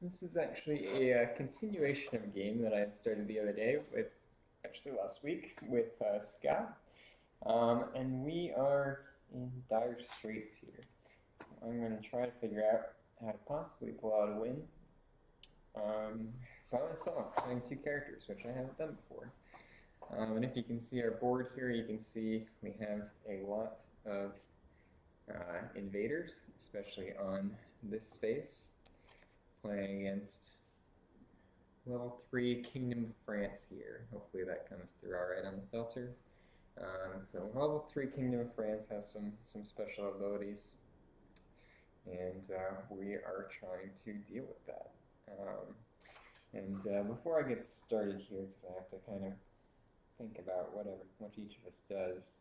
This is actually a continuation of a game that I had started the other day with, actually last week, with Scott. And we are in dire straits here. I'm going to try to figure out how to possibly pull out a win by myself, playing two characters, which I haven't done before. And if you can see our board here, you can see we have a lot of invaders, especially on this space, playing against level 3 Kingdom of France here. Hopefully that comes through alright on the filter. So level 3 Kingdom of France has some special abilities, and we are trying to deal with that. Before I get started here, because I have to kind of think about what each of us does,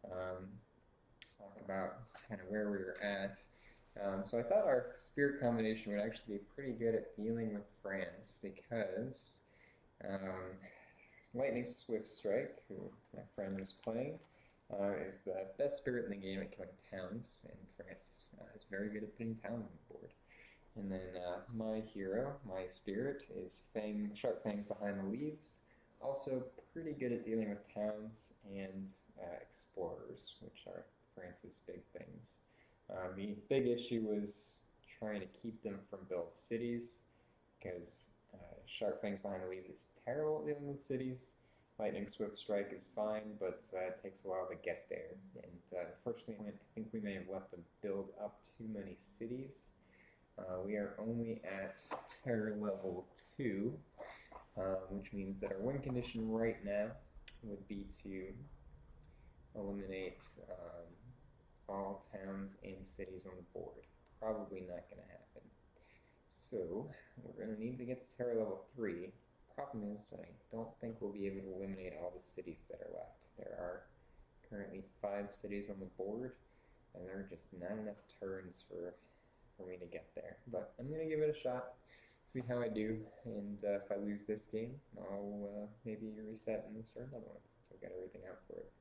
talk about kind of where we were at. So I thought our spirit combination would actually be pretty good at dealing with France because Lightning Swift Strike, who my friend was playing, is the best spirit in the game at killing towns, and France is very good at putting towns on the board. And then my hero, my spirit, is Sharp Fangs Behind the Leaves, also pretty good at dealing with towns and explorers, which are France's big things. The big issue was trying to keep them from built cities, because Sharp Fangs Behind the Leaves is terrible at dealing with cities. Lightning Swift Strike is fine, but it takes a while to get there. And unfortunately, I think we may have let them build up too many cities. We are only at terror level 2, which means that our win condition right now would be to eliminate all towns and cities on the board. Probably not going to happen. So we're going to need to get to terror level 3. Problem is that I don't think we'll be able to eliminate all the cities that are left. There are currently 5 cities on the board, and there are just not enough turns for me to get there. But I'm going to give it a shot, see how I do, and if I lose this game, I'll maybe reset and start another one since I've got everything out for it.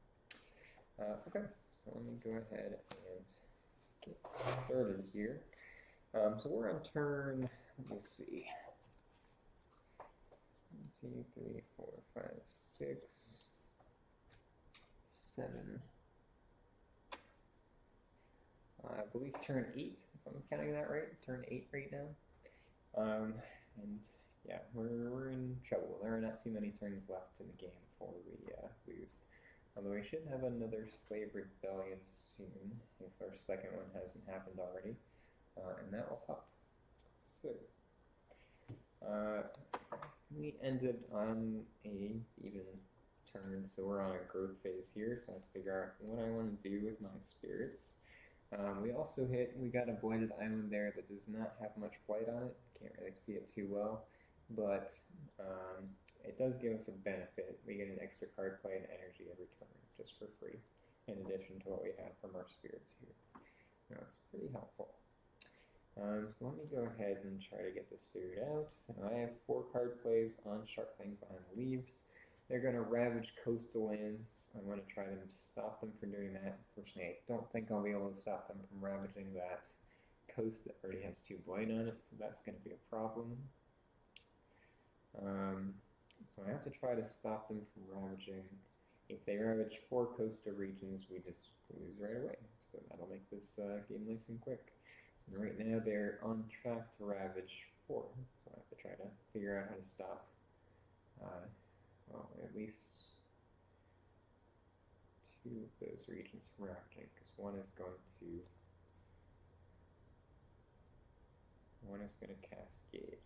Okay, so let me go ahead and get started here. So we're on turn, let me see, 1, 2, 3, 4, 5, 6, 7. I believe turn 8, if I'm counting that right. Turn 8 right now. And yeah, we're in trouble. There are not too many turns left in the game before we lose. Although we should have another slave rebellion soon, if our second one hasn't happened already. And that will help. So, we ended on a even turn, so we're on a growth phase here, so I have to figure out what I want to do with my spirits. We got a blighted island there that does not have much blight on it. Can't really see it too well, but it does give us a benefit. We get an extra card play and energy every turn, just for free, in addition to what we have from our spirits here. Now, it's pretty helpful. So let me go ahead and try to get this figured out. So I have 4 card plays on Sharp Fangs Behind the Leaves. They're going to ravage coastal lands. I want to try to stop them from doing that. Unfortunately, I don't think I'll be able to stop them from ravaging that coast that already has 2 blight on it, so that's going to be a problem. So I have to try to stop them from ravaging. If they ravage 4 coastal regions, we just lose right away. So that'll make this game nice and quick. And right now they're on track to ravage 4, so I have to try to figure out how to stop well, at least 2 of those regions from ravaging, because one is going to cascade.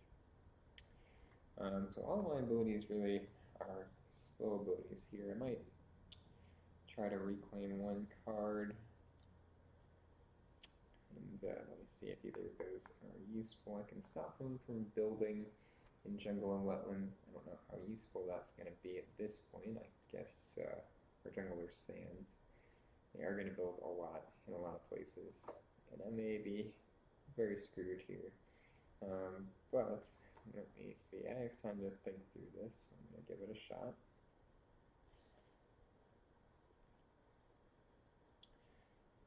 So all my abilities really are slow abilities here. I might try to reclaim 1 card. And let me see if either of those are useful. I can stop them from building in jungle and wetlands. I don't know how useful that's going to be at this point. I guess for jungle or sand, they are going to build a lot in a lot of places. And I may be very screwed here. But let me see. I have time to think through this. I'm going to give it a shot.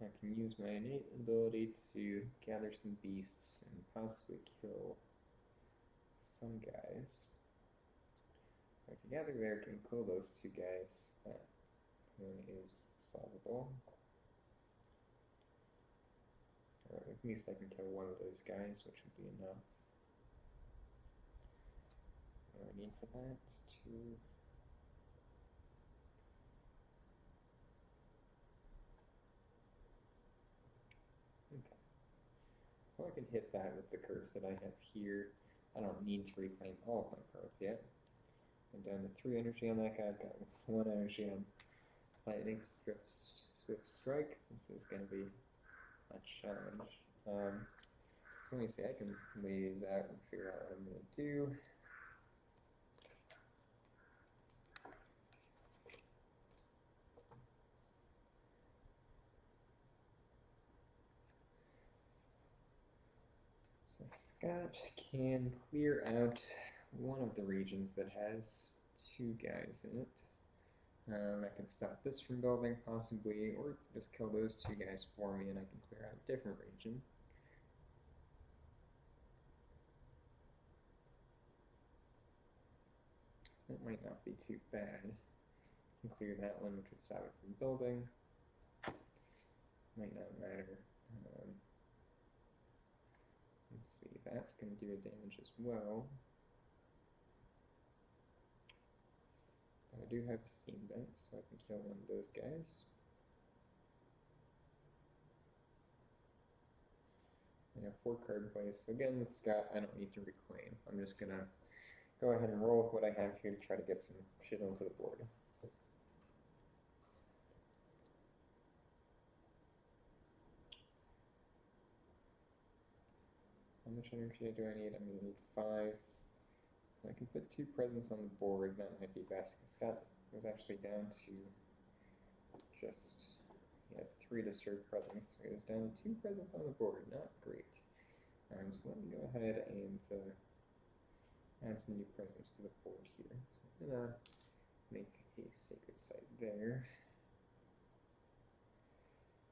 I can use my innate ability to gather some beasts and possibly kill some guys. I can gather there, can kill those two guys. That one is solvable. Or at least I can kill one of those guys, which would be enough. What do I need for that? Two. Okay. So I can hit that with the curse that I have here. I don't need to reclaim all of my cards yet. I'm down to 3 energy on that guy. I've got 1 energy on Lightning Swift Strike. This is going to be a challenge. So let me see, I can lay these out and figure out what I'm going to do. So Scott can clear out one of the regions that has 2 guys in it. I can stop this from building, possibly, or just kill those 2 guys for me and I can clear out a different region. That might not be too bad. I can clear that one, which would stop it from building. Might not matter. Let's see, that's going to do a damage as well. I do have Steam Vents, so I can kill one of those guys. I have 4 card plays, so again with Scott, I don't need to reclaim. I'm just going to go ahead and roll with what I have here to try to get some shit onto the board. How much energy do I need? I'm going to need 5. So I can put 2 presents on the board. That might be best. Scott was actually down to just, he had 3 disturbed presents. So he was down to 2 presents on the board. Not great. So let me go ahead and add some new presents to the board here. So I'm going to make a sacred site there.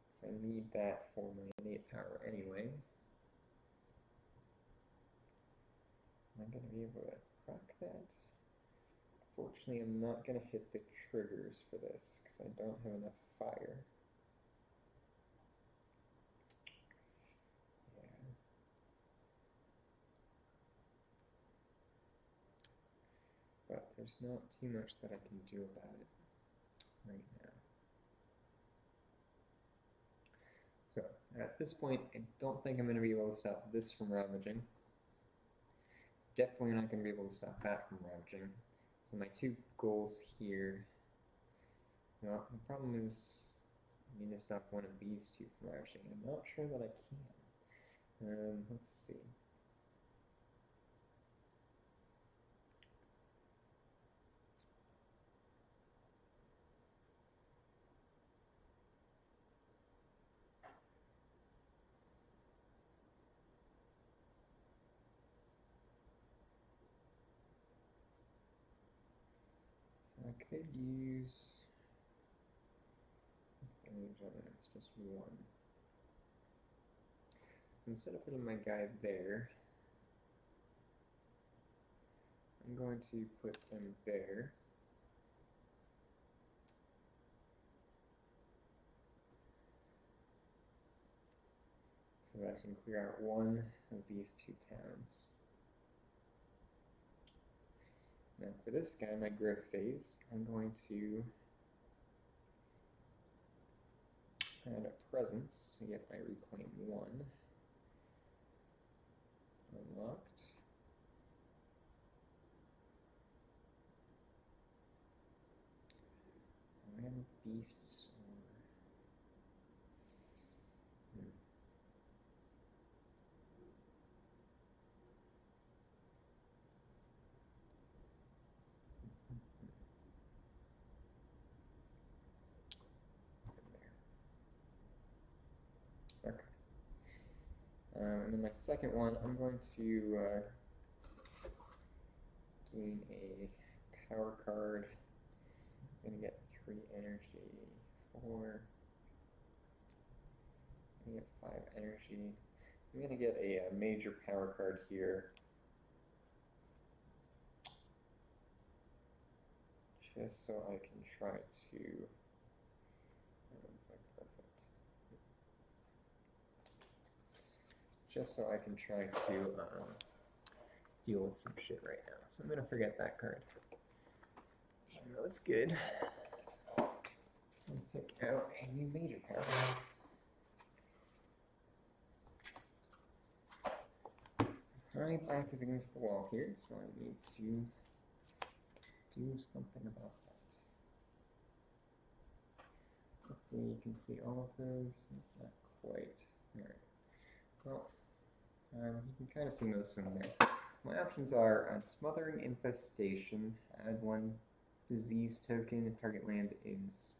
Because I need that for my innate power anyway. Am I going to be able to proc that? Fortunately, I'm not going to hit the triggers for this because I don't have enough fire. Yeah. But there's not too much that I can do about it right now. So, at this point, I don't think I'm going to be able to stop this from ravaging. Definitely not going to be able to stop that from ravaging. So my 2 goals here, well, the problem is I need to stop one of these 2 from ravaging. I'm not sure that I can. Let's see. So I could use, what's the range on that? It's just 1. So instead of putting my guy there, I'm going to put them there. So that I can clear out one of these 2 towns. Now for this guy, my growth phase, I'm going to add a presence to get my reclaim 1 unlocked. I have beasts or there. Okay. And then my second one, I'm going to gain a power card. I'm going to get 3 energy, 4. I'm going to get 5 energy. I'm going to get a major power card here. just so I can try to. That's like perfect. Just so I can try to deal with some shit right now. So I'm gonna forget that card. Even though it's good. And pick out a new major card. My back is against the wall here, so I need to do something about that. Hopefully you can see all of those. Not quite. Alright. Well, you can kind of see most of them there. My options are Smothering Infestation, add 1 disease token, target land is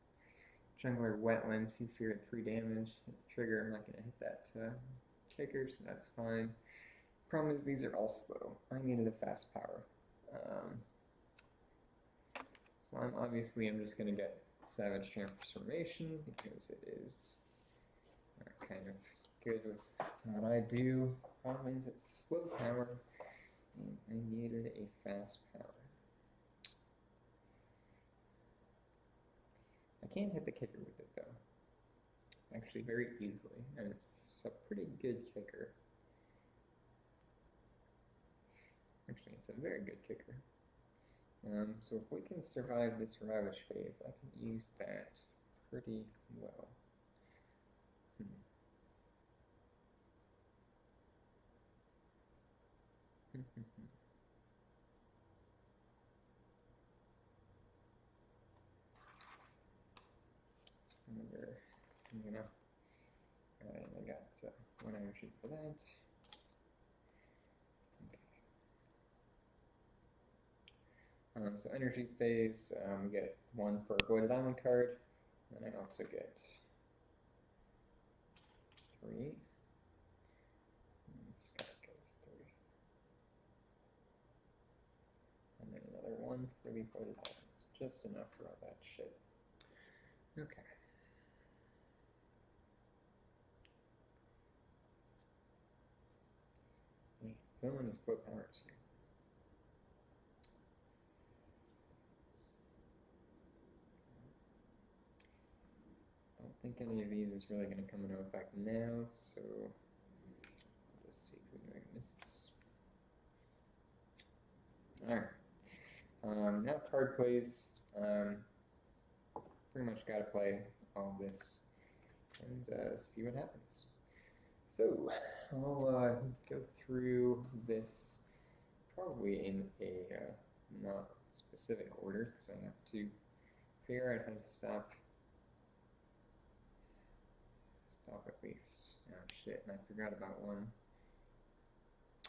Jungler Wetlands, who fear 3 damage. Hit the trigger, I'm not going to hit that kicker, so that's fine. Problem is, these are all slow. I needed a fast power. So I'm just going to get Savage Transformation, because it is kind of good with what I do. Problem is, it's a slow power, and I needed a fast power. I can't hit the kicker with it, though. Actually, very easily, and it's a pretty good kicker. Actually, it's a very good kicker. So if we can survive this Ravage phase, I can use that pretty well. Alright, I got 1 energy for that. Okay. So energy phase, we get 1 for a Voided Island card, and I also get 3. This guy gets 3. And then another 1 for the Voided Islands. Just enough for all that shit. Okay. Someone is slow powers here. I don't think any of these is really going to come into effect now, so I'll just see if we can miss. Alright. Now card plays. Pretty much got to play all this and see what happens. So, I'll go through this probably in a not specific order, because I have to figure out how to stop at least. Oh shit, and I forgot about 1.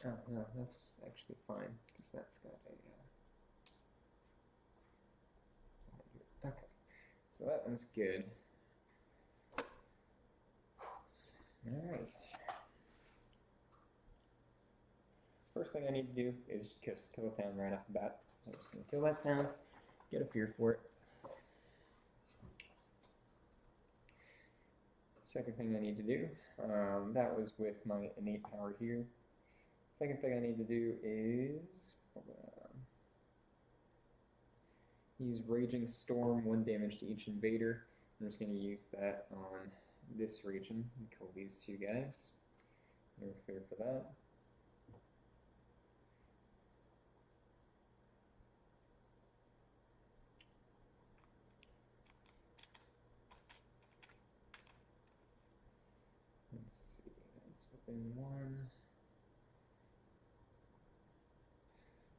Oh no, that's actually fine, because that's got a... Okay, so that one's good. Alright. First thing I need to do is just kill a town right off the bat. So I'm just going to kill that town, get a fear for it. Second thing I need to do, that was with my innate power here. Second thing I need to do is use Raging Storm, 1 damage to each invader. I'm just going to use that on this region and kill these 2 guys. No fear for that. Let's see, that's within 1.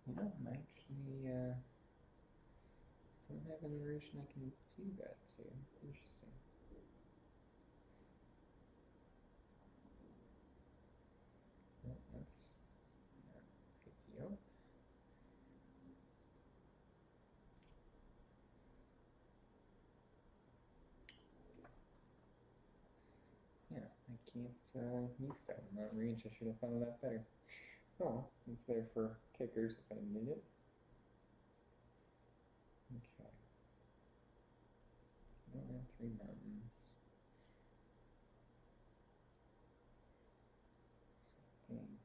You know, I'm actually don't have any region I can do that to. Interesting. Well, that's not a big deal. Yeah, I can't use that in that range. I should have thought of that better. Oh, it's there for kickers if I need it. Okay. I don't have 3 mountains. So I think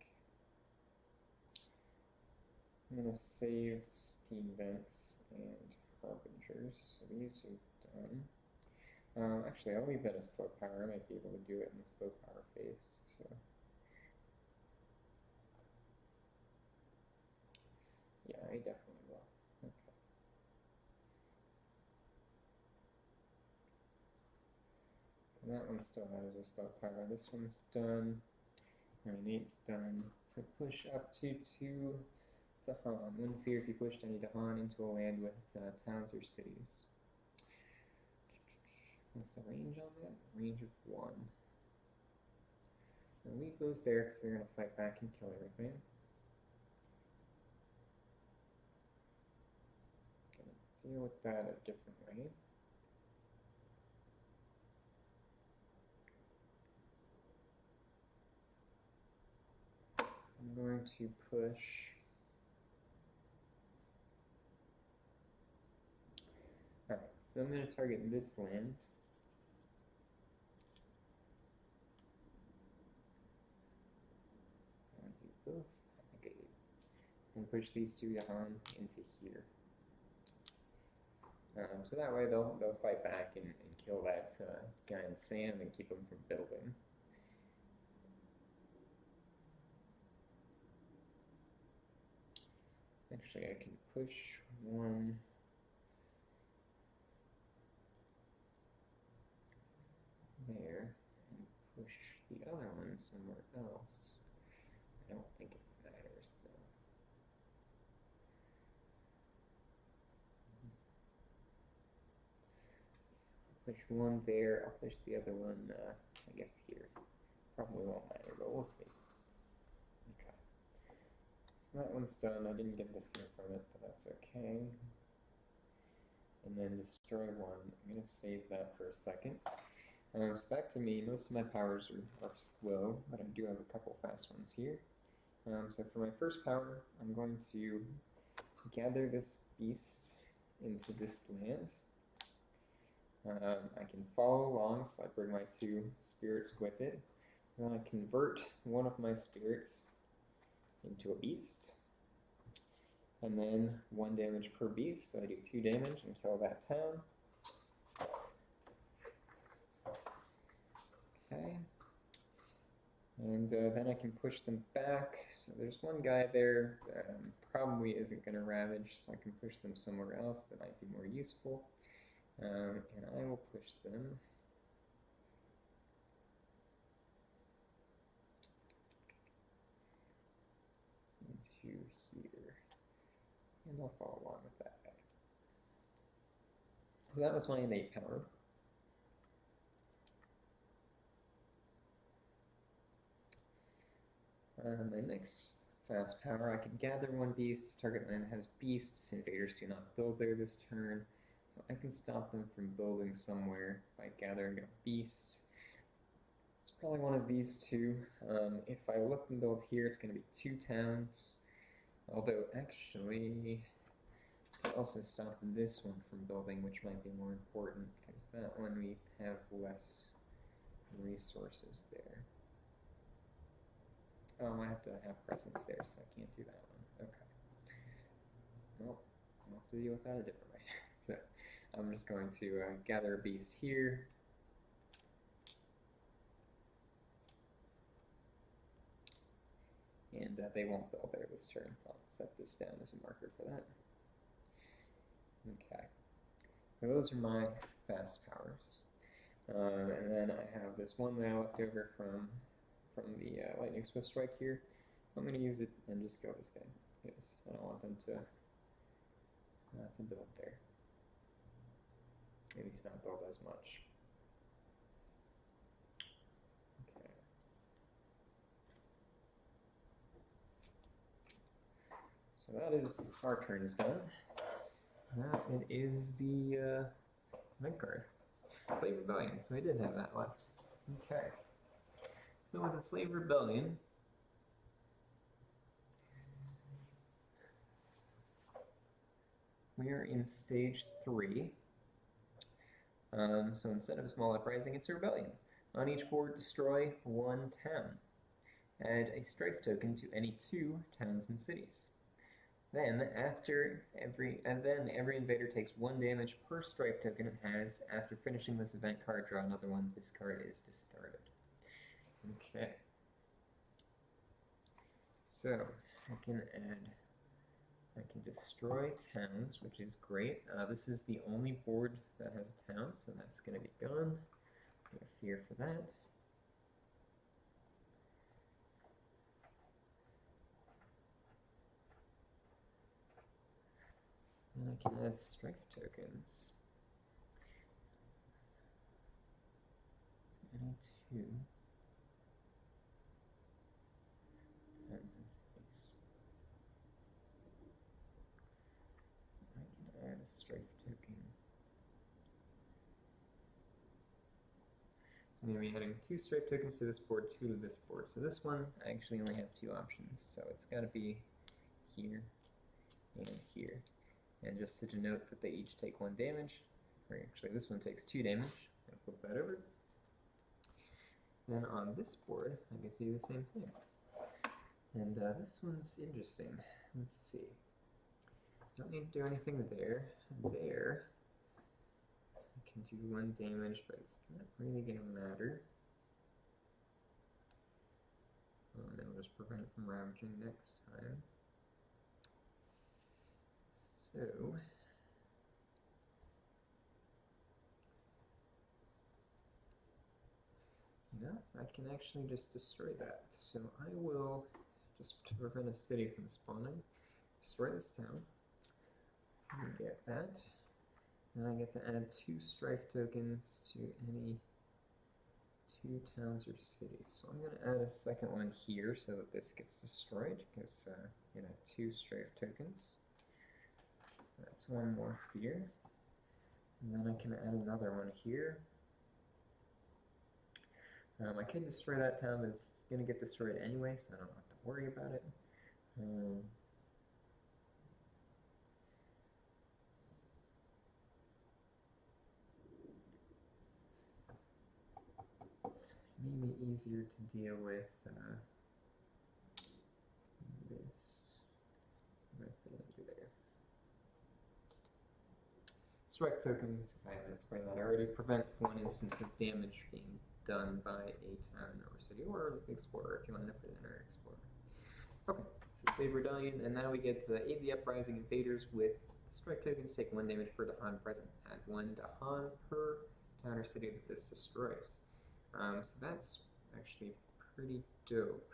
I'm gonna save Steam Vents and harbingers. So these are done. Actually, I'll leave that as slow power. I might be able to do it in the slow power phase. So yeah, I definitely will. Okay. And that one still has a slow power. This one's done. And 8's done. So push up to 2 to Han. One fear if you pushed any to Han into a land with towns or cities. What's the range on that? Range of 1. And leave those there because they're going to fight back and kill everything. Gonna deal with that a different way. I'm going to push. Alright, so I'm going to target this land. I'll do both. Okay. And push these 2 to Han into here. So that way they'll fight back and kill that guy in the sand and keep them from building. Actually, I can push 1 there and push the other one somewhere else. I don't think it matters though. Push 1 there, I'll push the other one, I guess here. Probably won't matter, but we'll see. Okay. So that one's done. I didn't get the fear from it, but that's okay. And then destroy 1. I'm going to save that for a second. So back to me. Most of my powers are slow, but I do have a couple fast ones here. So for my first power, I'm going to gather this beast into this land. I can follow along, so I bring my 2 spirits with it. And then I convert one of my spirits into a beast. And then 1 damage per beast, so I do 2 damage and kill that town. Okay. And then I can push them back. So there's one guy there that probably isn't going to ravage, so I can push them somewhere else that might be more useful. And I will push them into here. And I'll follow along with that guy. So that was my innate power. My next fast power, I can gather 1 beast. If target land has beasts, invaders do not build there this turn. So I can stop them from building somewhere by gathering a beast. It's probably one of these 2. If I look and build here, it's going to be 2 towns. Although, actually, I can also stop this one from building, which might be more important, because that one we have less resources there. Oh, I have to have presence there, so I can't do that one. Okay. Well, I'll have to deal with that a different way. So I'm just going to gather a beast here. And they won't build there this turn. I'll set this down as a marker for that. Okay. So those are my fast powers. And then I have this one that I left over from the lightning swift strike here. So I'm going to use it and just kill this guy, because I don't want them to build there. At least not build as much. Okay. So that is, our turn is done. Now it is the event card. Slave Rebellion, so I did have that left. Okay. So with the Slave Rebellion, we are in stage 3. So instead of a small uprising, it's a rebellion. On each board, destroy 1 town. Add a strife token to any 2 towns and cities. Then every invader takes 1 damage per strife token it has. After finishing this event card, draw another one. This card is discarded. Okay. So I can destroy towns, which is great. This is the only board that has a town, so that's going to be gone. No fear for that. And I can add strife tokens. Any 2. Towns and cities. I can add a strife token. So I'm going to be adding 2 strife tokens to this board, 2 to this board. So this one, I actually only have 2 options. So it's got to be here and here. And just to denote that they each take 1 damage, or actually this one takes 2 damage, I'm going to flip that over. Then on this board, I get to do the same thing. And this one's interesting. Let's see. Don't need to do anything there. There, I can do 1 damage, but it's not really going to matter. And it'll just prevent it from ravaging next time. So, I can actually just destroy that. So I will, just to prevent a city from spawning, destroy this town. And get that. And I get to add 2 strife tokens to any 2 towns or cities. So I'm going to add a second one here so that this gets destroyed, because 2 strife tokens. That's 1 more fear. And then I can add another one here. I could destroy that town, but it's going to get destroyed anyway, so I don't have to worry about it. Maybe easier to deal with this. So I'm going to put it under there. Strike tokens, I haven't explained that already, prevents 1 instance of damage being done by a town or city or explorer if you want to put it in our explorer. Okay, so save rebellion, and now we get to aid the uprising invaders with strike tokens, take 1 damage per Dahan present, add 1 Dahan per town or city that this destroys. So that's actually pretty dope.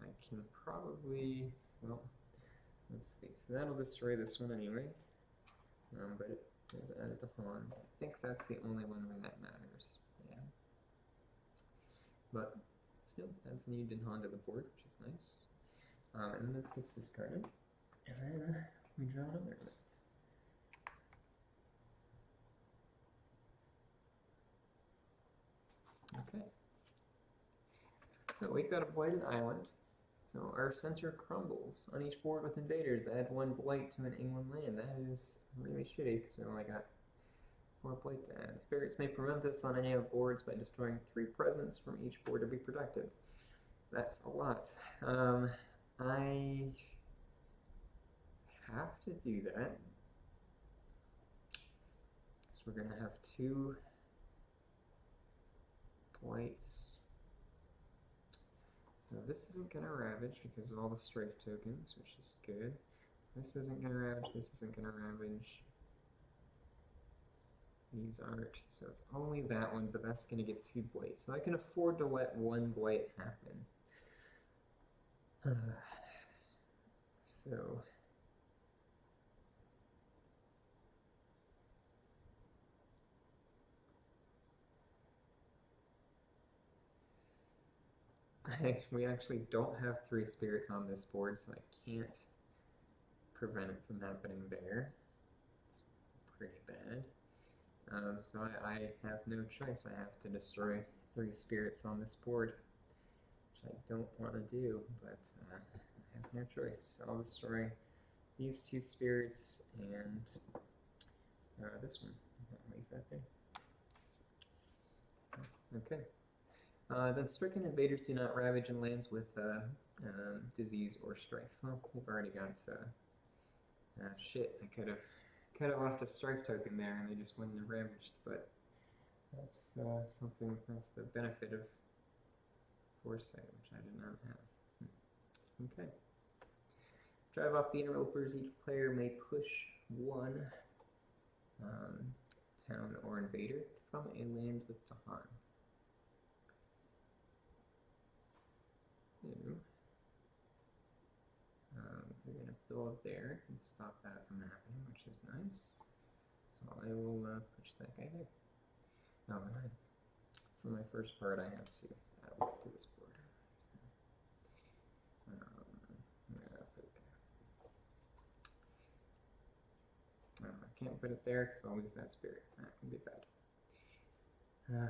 I can probably, well, let's see, so that'll destroy this one anyway, but it does add a Dahan. I think that's the only one where that matters. Yeah. But still, adds a new Dahan to the board, which is nice. And then this gets discarded, and then we draw another event. Okay. So we've got a blighted island. So our center crumbles. On each board with invaders, add 1 blight to an England land. That is really shitty because we only got 4 blight to add. Spirits may prevent this on any of the boards by destroying 3 presents from each board to be productive. That's a lot. I have to do that. So we're going to have 2 blights. Now this isn't going to ravage because of all the strife tokens, which is good. This isn't going to ravage, this isn't going to ravage. These aren't, so it's only that one, but that's going to get 2 blights. So I can afford to let 1 blight happen. So we actually don't have 3 spirits on this board, so I can't prevent it from happening there. It's pretty bad. So I have no choice. I have to destroy 3 spirits on this board, which I don't want to do, but I have no choice. So I'll destroy these 2 spirits and this one. I'll leave that there. Okay. Then stricken invaders do not ravage in lands with disease or strife. Well, we've already got Shit, I could have left a strife token there and they just wouldn't have ravaged, but that's something, that's the benefit of foresight, which I did not have. Okay. Drive off the interlopers. Each player may push one town or invader from a land with Tahan. They're going to build there and stop that from happening, which is nice. So I will push that guy there. Oh, for my first part, I have to add a to this board. I can't put it there because I'll lose that spirit. That can be bad. Okay.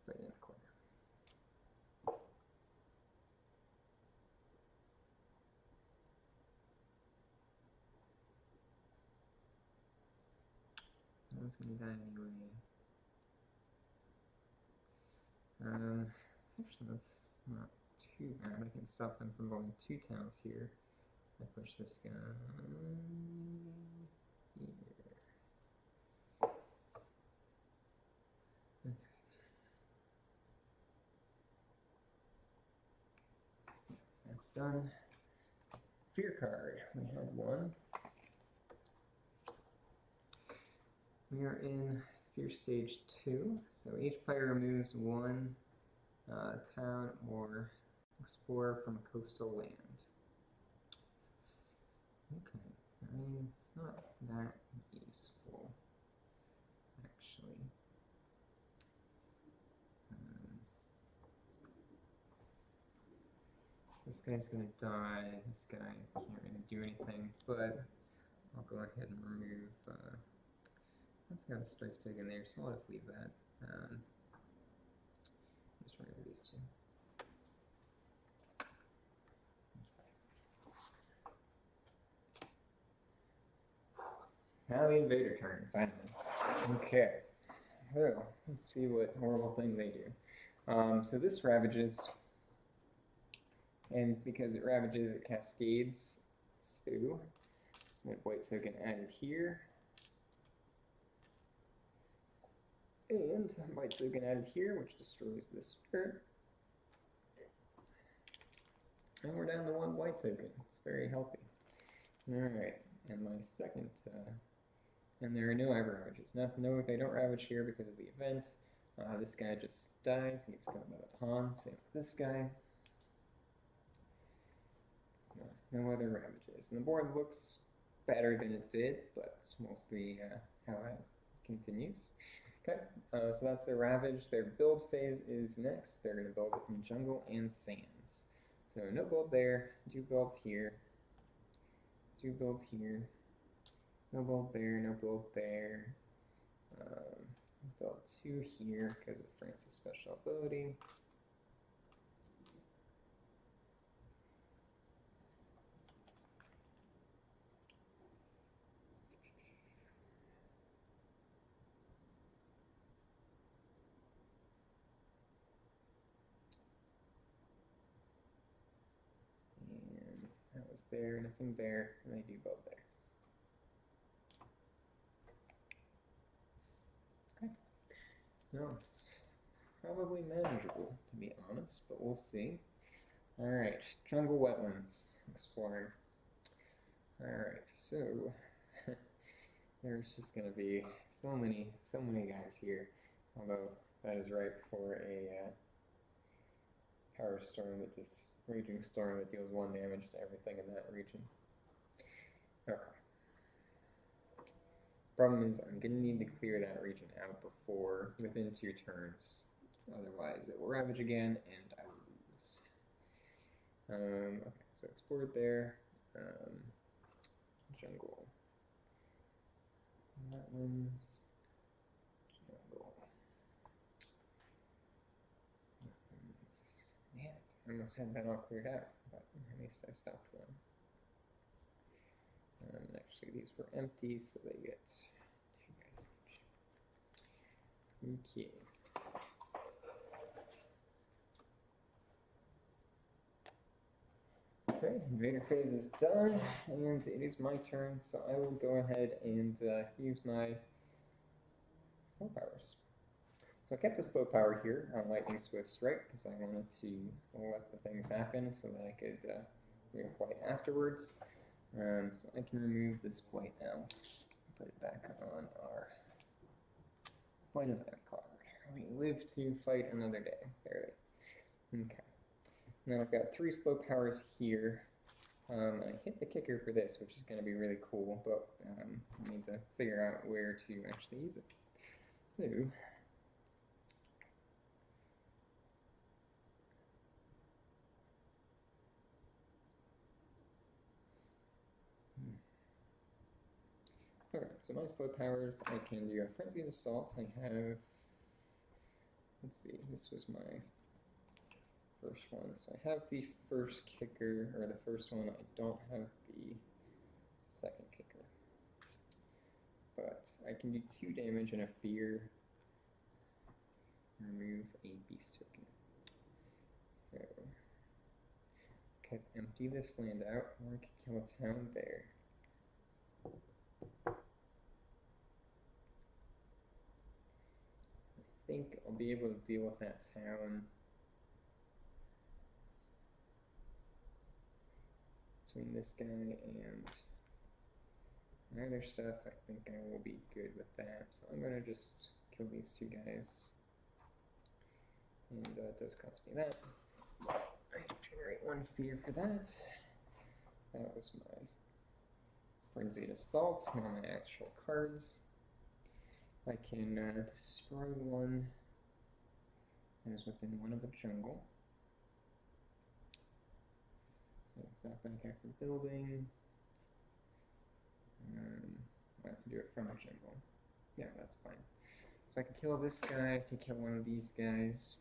Put it in the corner. No one's gonna die anyway. Actually, that's not too bad. I can stop them from building 2 towns here. I push this guy here. Okay. That's done. Fear card. We had one. We are in Fear Stage 2. So each player removes 1 town or explorer from a coastal land. Okay, I mean, it's not that useful, actually. This guy's gonna die, this guy can't really do anything, but I'll go ahead and remove, that's got a strife token there, so I'll just leave that. Just remove these 2. Now the invader turn, finally. Okay, so let's see what horrible thing they do. So this ravages, and because it ravages, it cascades. So, with white token added here, and white token added here, which destroys this spirit. And we're down to 1 white token. It's very healthy. Alright, and my second, and there are no ever ravages. No, they don't ravage here because of the event. This guy just dies. He gets killed by the pawn. Same with this guy. So, no other ravages. And the board looks better than it did, but we'll see how it continues. Okay, so that's their ravage. Their build phase is next. They're going to build in jungle and sands. So no build there, do build here, do build here, no build there, no build there, build 2 here because of France's special ability. There, nothing there, and they do build there. Okay. No, it's probably manageable, to be honest, but we'll see. Alright, jungle wetlands, exploring. Alright, so there's just gonna be so many guys here, although that is right before a power storm that just raging storm that deals 1 damage to everything in that region. Okay. Problem is, I'm going to need to clear that region out before, within 2 turns. Otherwise, it will ravage again, and I will lose. Okay, so export there. Jungle. Wetlands. Jungle. Wetlands. Yeah. I almost had that all cleared out, but at least I stopped 1. Actually, these were empty, so they get 2 guys each. Okay. Okay, invader phase is done, and it is my turn, so I will go ahead and use my slow powers. So I kept a slow power here on Lightning Swift Strike because I wanted to let the things happen so that I could remove white afterwards. So I can remove this white now, put it back on our white event card. We live to fight another day. Barely. Okay. And then I've got 3 slow powers here. I hit the kicker for this, which is going to be really cool, but I need to figure out where to actually use it. So, okay, so my slow powers, I can do a Frenzied Assault. I have, let's see, this was my first one. So I have the first kicker, or the first one. I don't have the second kicker. But I can do 2 damage and a fear. Remove a beast token. So, could empty this land out, or I could kill a town there. I think I'll be able to deal with that town between this guy and my other stuff. I think I will be good with that. So I'm going to just kill these 2 guys. And it does cost me that. I generate 1 fear for that. That was my Frenzied Assault. Now my actual cards. I can destroy one that is within 1 of a jungle. So it's not that guy for building. I have to do it from a jungle. Yeah, that's fine. So I can kill this guy, I can kill one of these guys.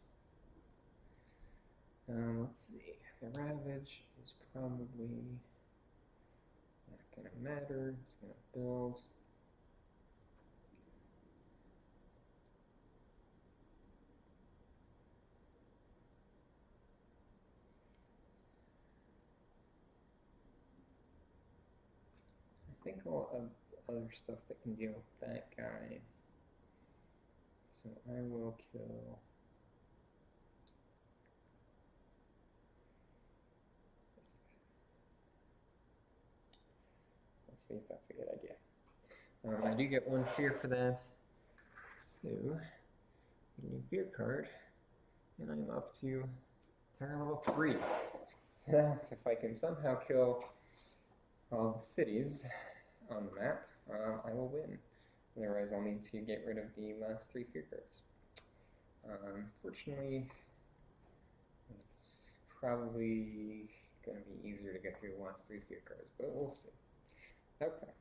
Let's see. The Ravage is probably not going to matter. It's going to build. I think I'll have other stuff that can deal with that guy. So I will kill this guy. We'll see if that's a good idea. I do get 1 fear for that. So, a new fear card. And I'm up to power level 3. So, if I can somehow kill all the cities on the map, I will win. Otherwise, I'll need to get rid of the last 3 fear cards. Fortunately, it's probably going to be easier to get through the last 3 fear cards, but we'll see. Okay.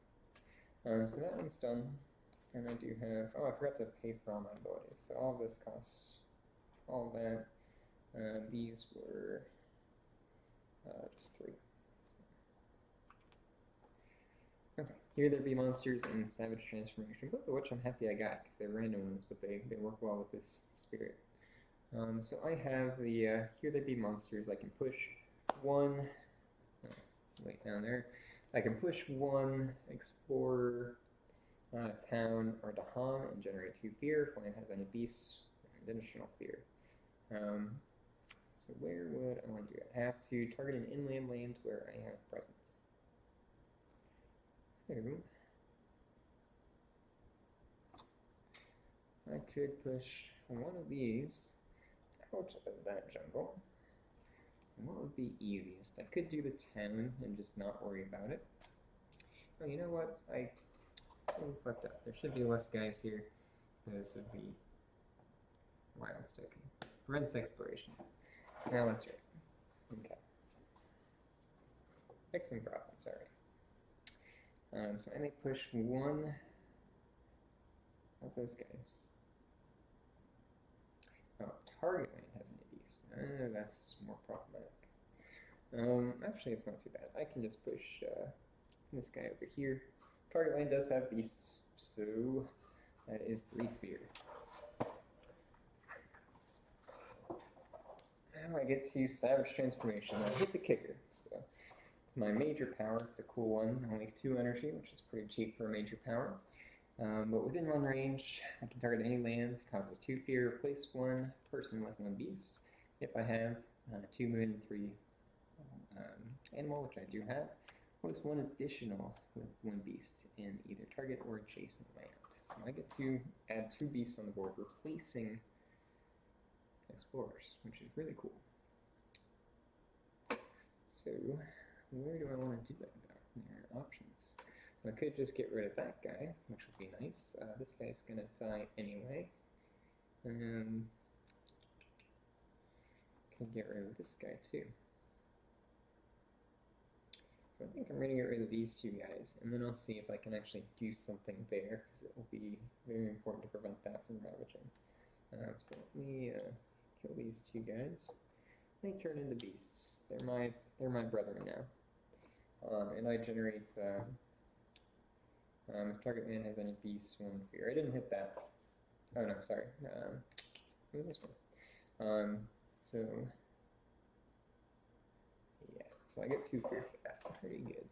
So that one's done. And I do have, oh, I forgot to pay for all my abilities. So all of this costs all of that. These were just 3. Okay, here there be monsters and Savage Transformation, both of which I'm happy I got because they're random ones, but they work well with this spirit. So I have the here there be monsters. I can push 1, wait down there. I can push 1 Explorer, Town, or Dahan and generate 2 fear. If land has any beasts, an additional fear. So where would I want to do it? I have to target an inland land where I have presence. So, I could push 1 of these out of that jungle. And what would be easiest? I could do the town and just not worry about it. Oh, you know what? I fucked up. There should be less guys here because of the Wilds token. Prevents exploration. Now that's right. Okay. Fixing problems, alright. So I may push 1 of those guys. Oh, target land has any beast. That's more problematic. Actually, it's not too bad. I can just push this guy over here. Target land does have beasts, so that is 3 fear. Now I get to use Savage Transformation. I hit the kicker, so my major power. It's a cool one, only 2 energy, which is pretty cheap for a major power. But within 1 range, I can target any lands, causes 2 fear, replace 1 person with 1 beast. If I have 2 moon and 3 animal, which I do have, plus 1 additional with 1 beast in either target or adjacent land. So I get to add 2 beasts on the board, replacing explorers, which is really cool. So where do I want to do that about? There are options. So I could just get rid of that guy, which would be nice. This guy's going to die anyway. Can get rid of this guy too. So I think I'm going to get rid of these 2 guys, and then I'll see if I can actually do something there, because it will be very important to prevent that from ravaging. So let me kill these 2 guys. They turn into beasts. They're my brethren now. And I generate, if target land has any beasts, 1 fear. I didn't hit that. Oh no, sorry. What was this one? So yeah, so I get 2 fear for that. Pretty good.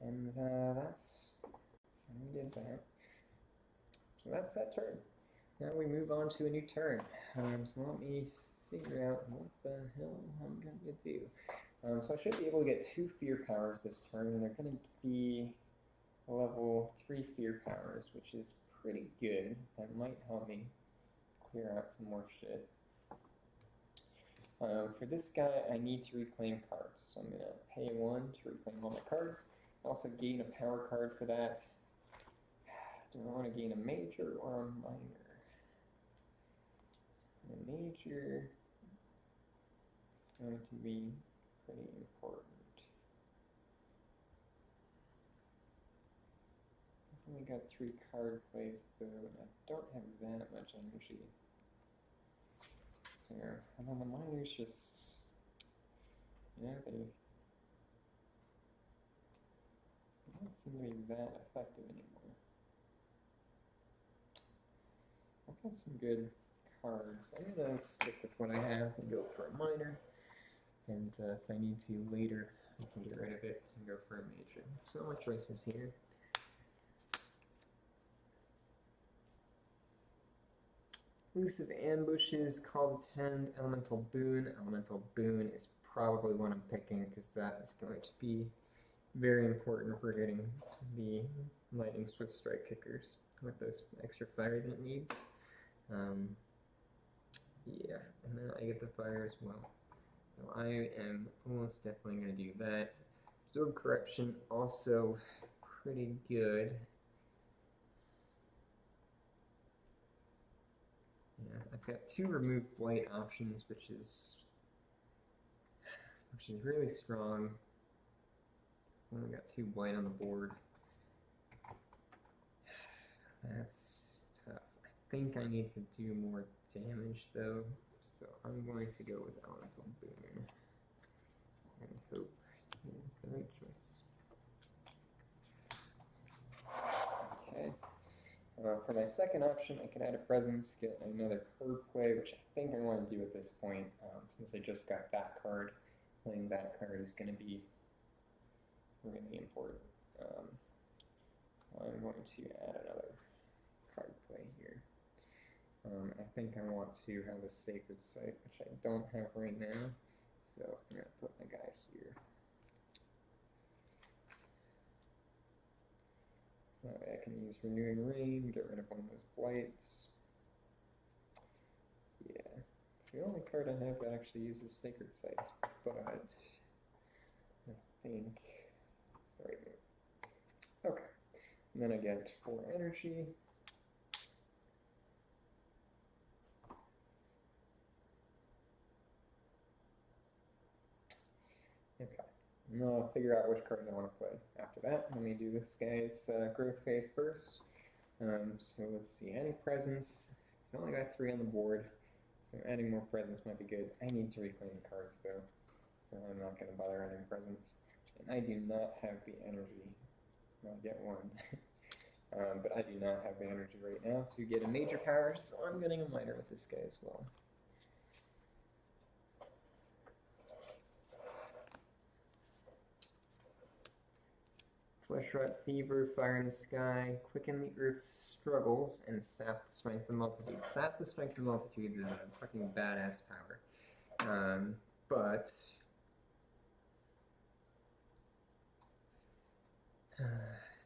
And that's, I did that. So that's that turn. Now we move on to a new turn. So let me figure out what the hell I'm going to do. So I should be able to get 2 fear powers this turn, and they're going to be level 3 fear powers, which is pretty good. That might help me clear out some more shit. For this guy, I need to reclaim cards, so I'm going to pay 1 to reclaim all my cards. I also gain a power card for that. Do I want to gain a major or a minor? The major is going to be pretty important. I've only got 3 card plays though, and I don't have that much energy. So, and then the miners just, yeah, they don't seem to be that effective anymore. I've got some good cards. I'm gonna stick with what I have and go for a minor. And if I need to later, I can get rid of it and go for a major. So my choices here. Elusive ambushes, call to 10, elemental boon. Elemental boon is probably one I'm picking because that is going to be very important for getting the lightning swift strike kickers with those extra fire that it needs. Yeah, and then I get the fire as well. So I am almost definitely going to do that. Absorb corruption, also pretty good. Yeah, I've got 2 remove blight options, which is really strong. Only got 2 blight on the board. That's tough. I think I need to do more damage though, so I'm going to go with elemental boon and hope it is the right choice. Okay. For my second option, I can add a presence, get another card play, which I think I want to do at this point, since I just got that card. Playing that card is going to be really important. I'm going to add another card play here. I think I want to have a sacred site, which I don't have right now, so I'm going to put my guy here. So I can use Renewing Rain, get rid of one of those blights. Yeah, it's the only card I have that actually uses sacred sites, but I think it's the right move. Okay, and then I get 4 energy. Okay, and then I'll figure out which card I want to play. After that, let me do this guy's growth phase first. So let's see, adding presence. I've only got 3 on the board, so adding more presence might be good. I need to reclaim the cards though, so I'm not going to bother adding presence. And I do not have the energy. I'll get 1. But I do not have the energy right now to get a major power, so I'm getting a minor with this guy as well. Flesh Rot Fever, Fire in the Sky, Quicken the Earth's Struggles, and Sap the Strength of the Multitude. Sap the Strength of the Multitude is a fucking badass power. But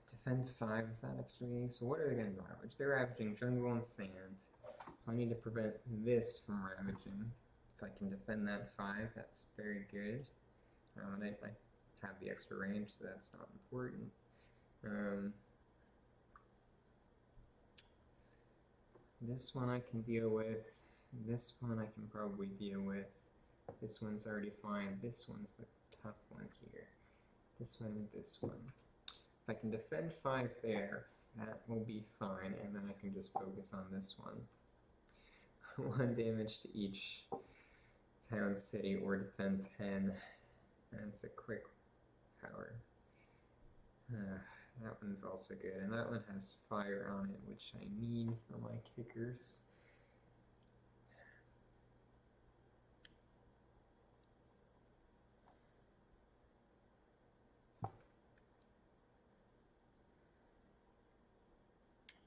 defend 5, is that actually? So what are they going to ravage? They're ravaging jungle and sand. So I need to prevent this from ravaging. If I can defend that 5, that's very good. And I have the extra range, so that's not important. This one I can deal with. This one I can probably deal with. This one's already fine. This one's the tough one here. This one and this one. If I can defend 5 there, that will be fine, and then I can just focus on this one. 1 damage to each town, city, or defend 10. That's a quick power. That one's also good, and that one has fire on it, which I need for my kickers.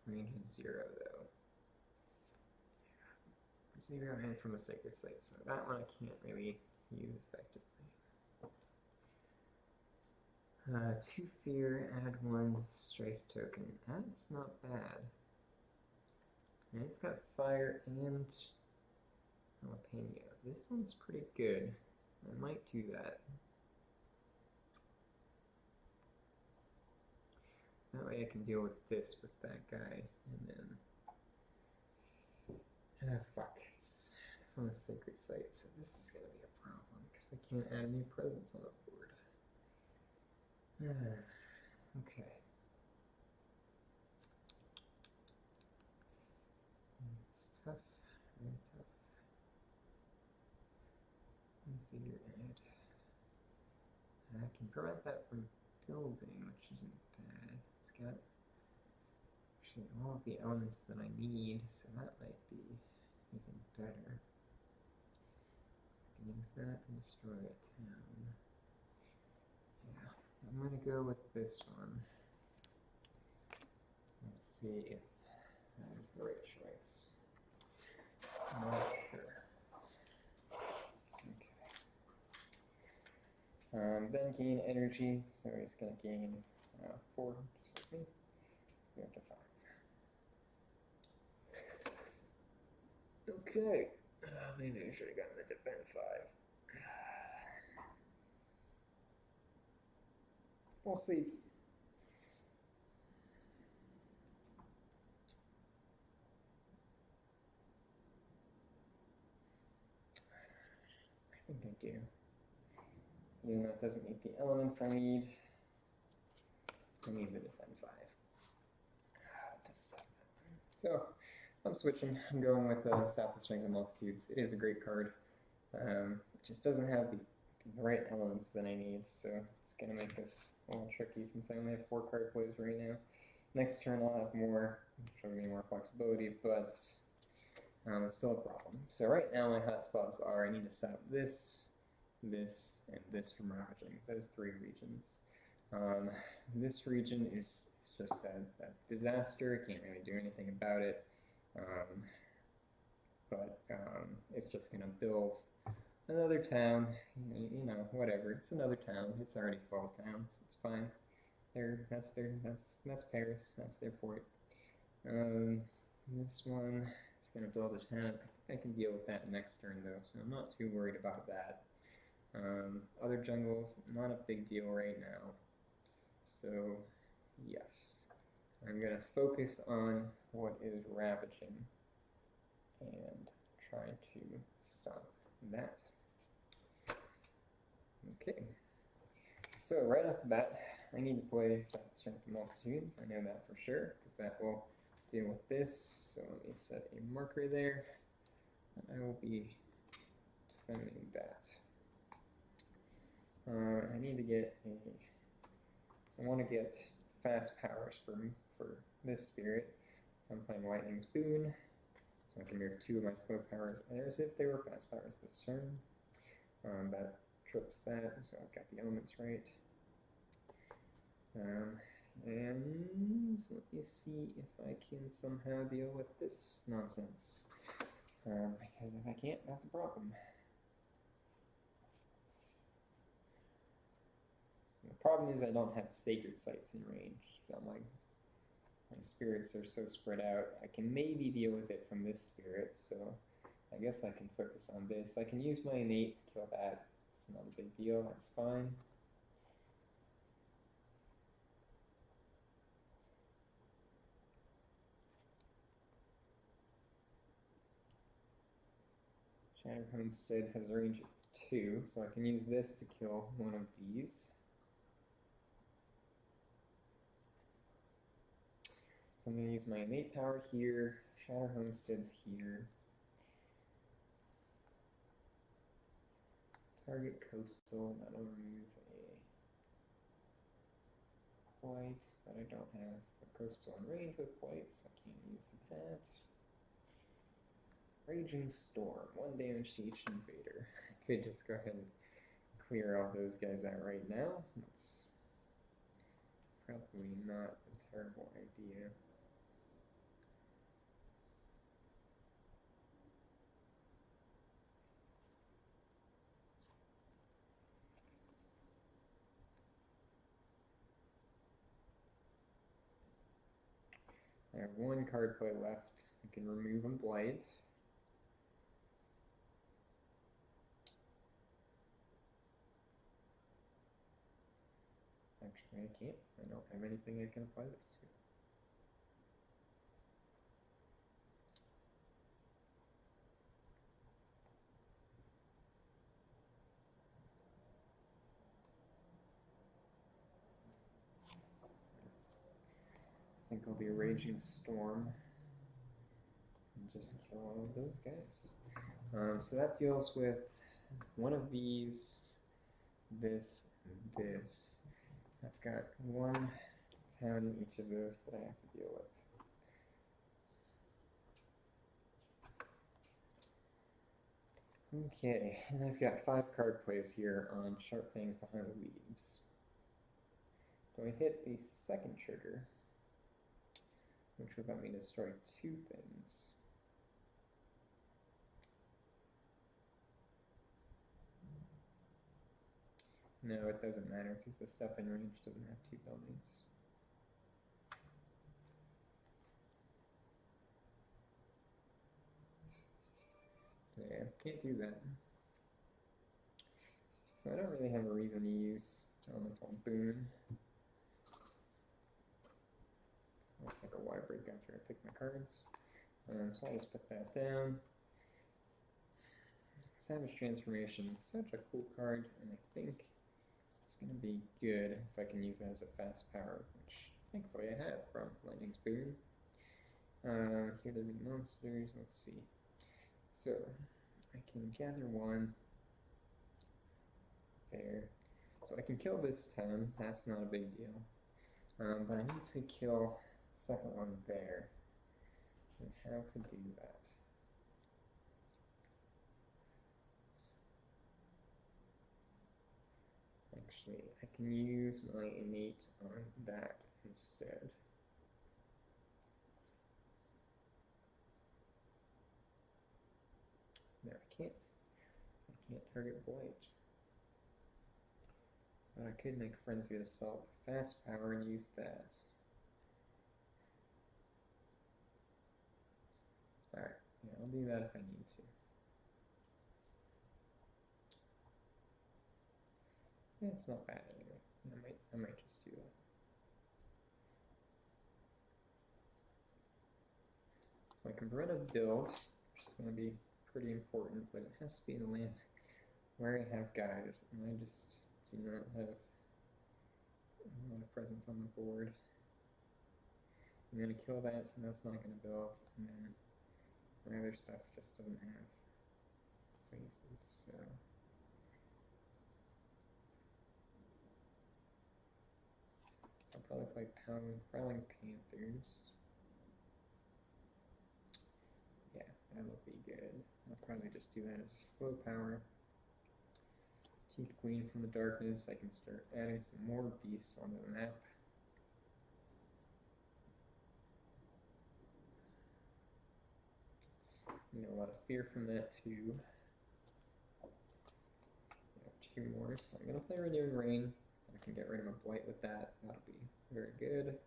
Range is 0 though. 0 and from a sacred site, so that one I can't really use effectively. 2 fear, add 1 strafe token. That's not bad. And it's got fire and jalapeno. This one's pretty good. I might do that. That way I can deal with this with that guy, and then fuck, it's from a sacred site, so this is gonna be a problem because I can't add new presence on the board. Okay. It's tough, very tough. Figure add. I can prevent that from building, which isn't bad. It's got actually all of the elements that I need, so that might be even better. I can use that to destroy a town. Yeah, I'm gonna go with this one. Let's see if that is the right choice. I'm not sure. Then gain energy, so he's going to gain 4, just like me. Go up to 5. Okay, maybe I should have gotten the defend 5. We'll see. I think I do. Even though it doesn't meet the elements I need the defend 5. So, I'm switching. I'm going with Sap the Strength of Multitudes. It is a great card. It just doesn't have the right elements that I need, so it's going to make this a little tricky since I only have 4 card plays right now. Next turn I'll have more, which will give me more flexibility, but it's still a problem. So right now my hotspots are I need to stop this, this, and this from ravaging, those 3 regions. This region is just a disaster, can't really do anything about it, but it's just going to build another town, you know, whatever, it's another town, it's already full of towns, it's fine. That's Paris, that's their port. This one is going to build a town. I think I can deal with that next turn though, so I'm not too worried about that. Other jungles, not a big deal right now. So, yes. I'm going to focus on what is ravaging and try to stop that. Okay. So, right off the bat, I need to play Sap the Strength of Multitudes. I know that for sure, because that will deal with this. So, let me set a marker there. And I will be defending that. I need to get I want to get fast powers for this spirit. So I'm playing Lightning's Boon. So I can move 2 of my slow powers as if they were fast powers this turn. That trips that, so I've got the elements right. And let me see if I can somehow deal with this nonsense. Because if I can't, that's a problem. The problem is I don't have sacred sites in range. My spirits are so spread out. I can maybe deal with it from this spirit, so I guess I can focus on this. I can use my innate to kill that. It's not a big deal, that's fine. Shattered Homestead has a range of 2, so I can use this to kill one of these. So I'm going to use my innate power here, Shatter Homestead's here. Target coastal, that'll remove a white, but I don't have a coastal in range with white, so I can't use that. Raging Storm, 1 damage to each invader. I could just go ahead and clear all those guys out right now. That's probably not a terrible idea. I have 1 card play left. I can remove a Blight. Actually, I can't. I don't have anything I can apply this to. I think I'll be a Raging Storm and just kill all of those guys. So that deals with one of these, this, and this. I've got 1 town in each of those that I have to deal with. Okay, and I've got 5 card plays here on Sharp Fangs Behind the Leaves. Do I hit the second trigger, which would let me destroy 2 things? No, it doesn't matter because the stuff in range doesn't have 2 buildings. Yeah, can't do that. So I don't really have a reason to use Elemental Boon. I'll take a Y break after I pick my cards. So I'll just put that down. Savage Transformation is such a cool card, and I think it's going to be good if I can use that as a fast power, which thankfully I have from Lightning's Boon. Here are the monsters, let's see. So, I can gather 1 there. So I can kill this town, that's not a big deal. But I need to kill the second one there. And how to do that? Actually, I can use my innate on that instead. No, I can't. I can't target Blight. But I could make Frenzy Assault fast power and use that. Alright, yeah, I'll do that if I need to. Yeah, it's not bad anyway. I might just do that. So I can run a build, which is going to be pretty important, but it has to be in a land where I have guys, and I just do not have a lot of presence on the board. I'm going to kill that, so that's not going to build, and then my other stuff just doesn't have places, so... I'll probably play Prowling Panthers. Yeah, that'll be good. I'll probably just do that as a slow power. Chief Queen from the Darkness. I can start adding some more beasts onto the map. You know, a lot of fear from that too. I have 2 more, so I'm gonna play Renewing Rain. I can get rid of a blight with that. That'll be very good.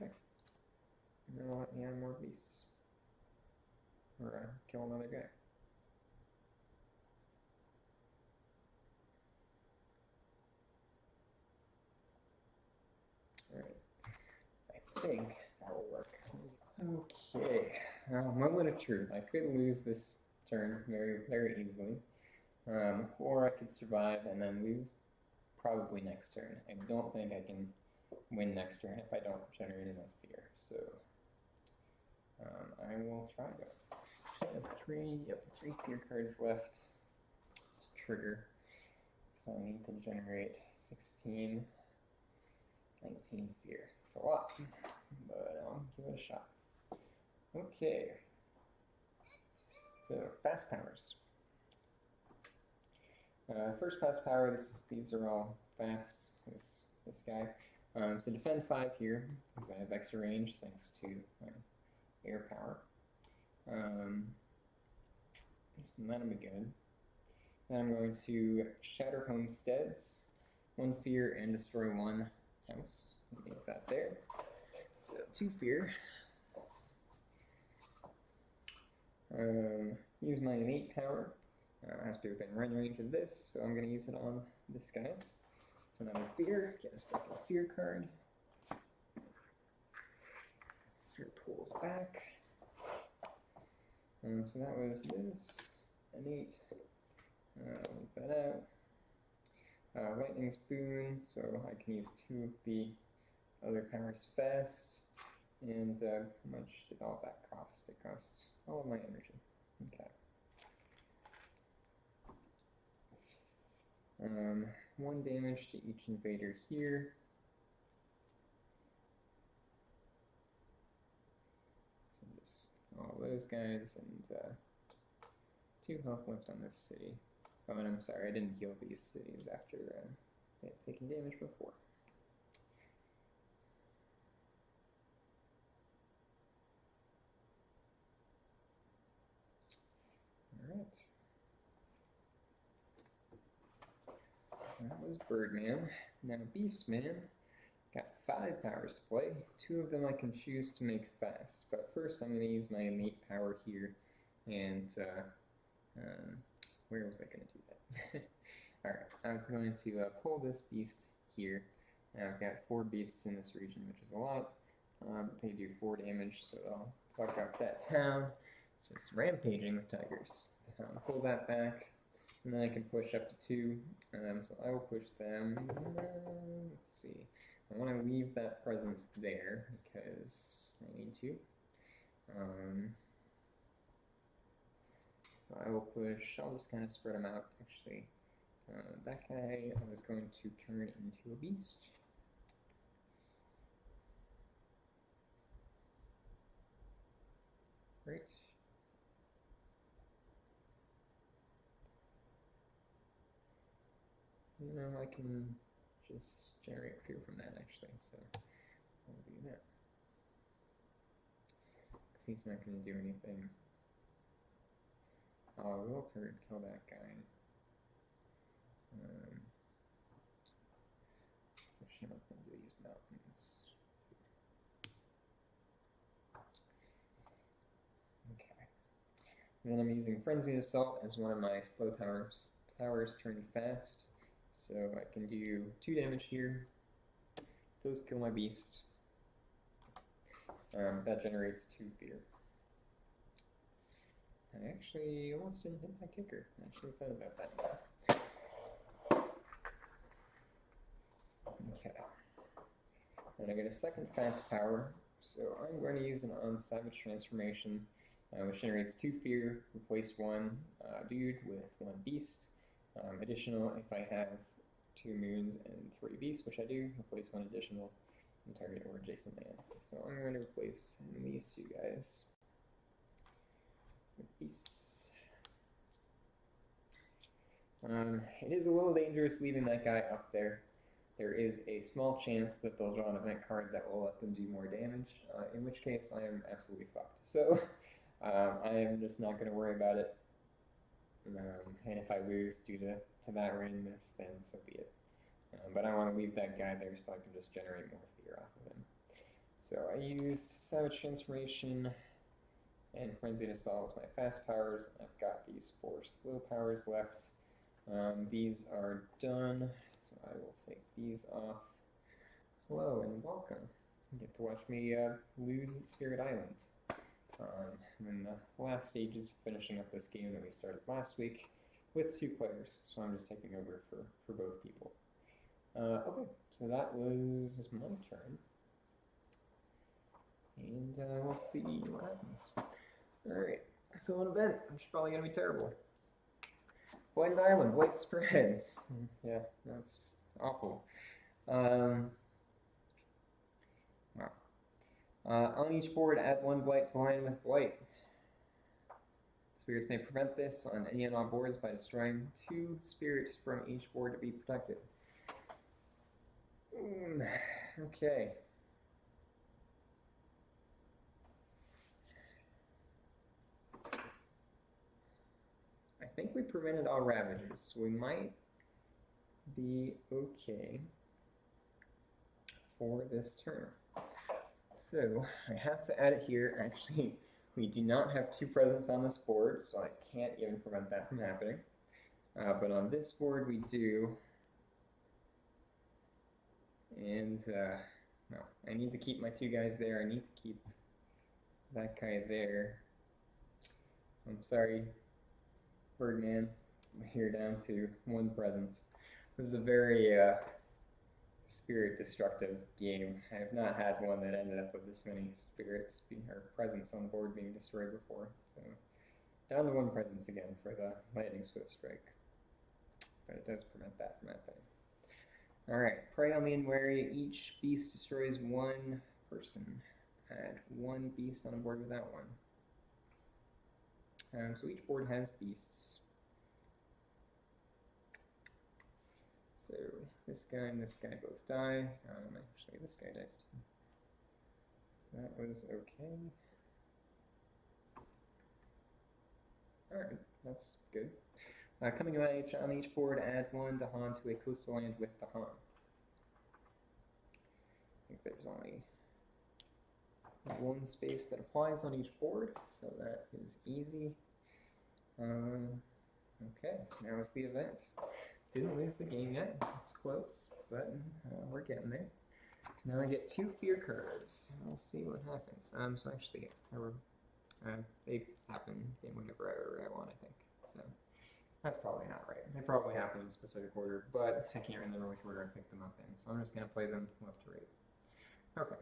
Okay. And then let me add more beasts. Or kill another guy. Alright. I think that will work. Okay. Moment of truth. I could lose this turn very, very easily. Or I could survive and then lose probably next turn. I don't think I can win next turn if I don't generate enough fear. So I will try though. I have 3 fear cards left to trigger. So I need to generate 16, 19 fear. It's a lot, but I'll give it a shot. Okay. So fast powers. First fast power. These are all fast. This guy. So defend 5 here because I have extra range thanks to my air power. And that'll be good. Then I'm going to shatter homesteads, 1 fear, and destroy 1 house. Use that there. So 2 fear. Use my innate power. Has to be within run range of this, so I'm going to use it on this guy. It's another fear. Get a second fear card. Fear pulls back. So that was this. Innate. Leave that out. Lightning's boon, so I can use 2 of the other powers fast. And how much did all that cost? It costs all of my energy. Okay. 1 damage to each invader here. So just all those guys and 2 health left on this city. Oh, and I'm sorry, I didn't heal these cities after they had taken damage before. Alright. That was Birdman. Now Beastman. Got 5 powers to play. 2 of them I can choose to make fast. But first I'm going to use my innate power here. And where was I going to do that? Alright, I was going to pull this beast here. Now I've got 4 beasts in this region, which is a lot. They do 4 damage, so I'll fuck up that town. So it's rampaging with tigers. Pull that back. And then I can push up to 2, so I will push them, let's see, I want to leave that presence there, because I need to. So I will push, I'll just kind of spread them out, actually. That guy I was going to turn into a beast. Great. You know, I can just generate fear from that actually, so I'll do that. Because he's not going to do anything. Oh, we'll turn, kill that guy. Push him up into these mountains. Okay. And then I'm using Frenzy Assault as one of my slow towers turning fast. So I can do 2 damage here. Those kill my beast. That generates 2 fear. I actually almost didn't hit my kicker. I actually thought about that now. Okay. And I get a second fast power. So I'm going to use it on Savage Transformation, which generates 2 fear, replace 1 dude with 1 beast. Additional, if I have 2 moons and 3 beasts, which I do, replace 1 additional and target or adjacent land. So I'm going to replace these two guys with beasts. It is a little dangerous leaving that guy up there. There is a small chance that they'll draw an event card that will let them do more damage, in which case I am absolutely fucked. So I am just not going to worry about it. And if I lose due to that randomness, then so be it. But I want to leave that guy there so I can just generate more fear off of him. So I used Savage Transformation and Frenzied Assault as my fast powers. I've got these 4 slow powers left. These are done, so I will take these off. Hello and welcome. You get to watch me lose at Spirit Island. I'm in the last stages of finishing up this game that we started last week with 2 players, so I'm just taking over for both people. Okay, so that was my turn. And we'll see what happens. Alright, so an event, which is probably going to be terrible. Blighted Island, white spreads. Yeah, that's awful. Wow. On each board, add 1 blight to line with blight. Spirits may prevent this on any and all boards by destroying 2 spirits from each board to be protected. Okay. I think we prevented all ravages, so we might be okay for this turn. So I have to add it here. Actually, we do not have 2 presents on this board, so I can't even prevent that from happening. But on this board we do. And no, I need to keep my 2 guys there. I need to keep that guy there. I'm sorry, Birdman. We're down to 1 presence. This is a very spirit destructive game. I have not had one that ended up with this many spirits or presence on the board being destroyed before. So down to 1 presence again for the lightning swift strike. But it does prevent that from happening. Alright, prey on the unwary. Each beast destroys 1 person. Add 1 beast on a board without 1. So each board has beasts. So this guy and this guy both die. Actually, this guy dies too. That was okay. Alright, that's good. Coming of age, on each board, add 1 Dahan to a coastal land with Dahan. I think there's only 1 space that applies on each board, so that is easy. Okay, now is the event. Didn't lose the game yet, it's close, but we're getting there. Now I get 2 fear cards. We'll see what happens. So actually, they happen in whenever I want, I think. So that's probably not right. They probably happen in a specific order, but I can't remember which order I picked them up in, so I'm just going to play them left to right. Okay,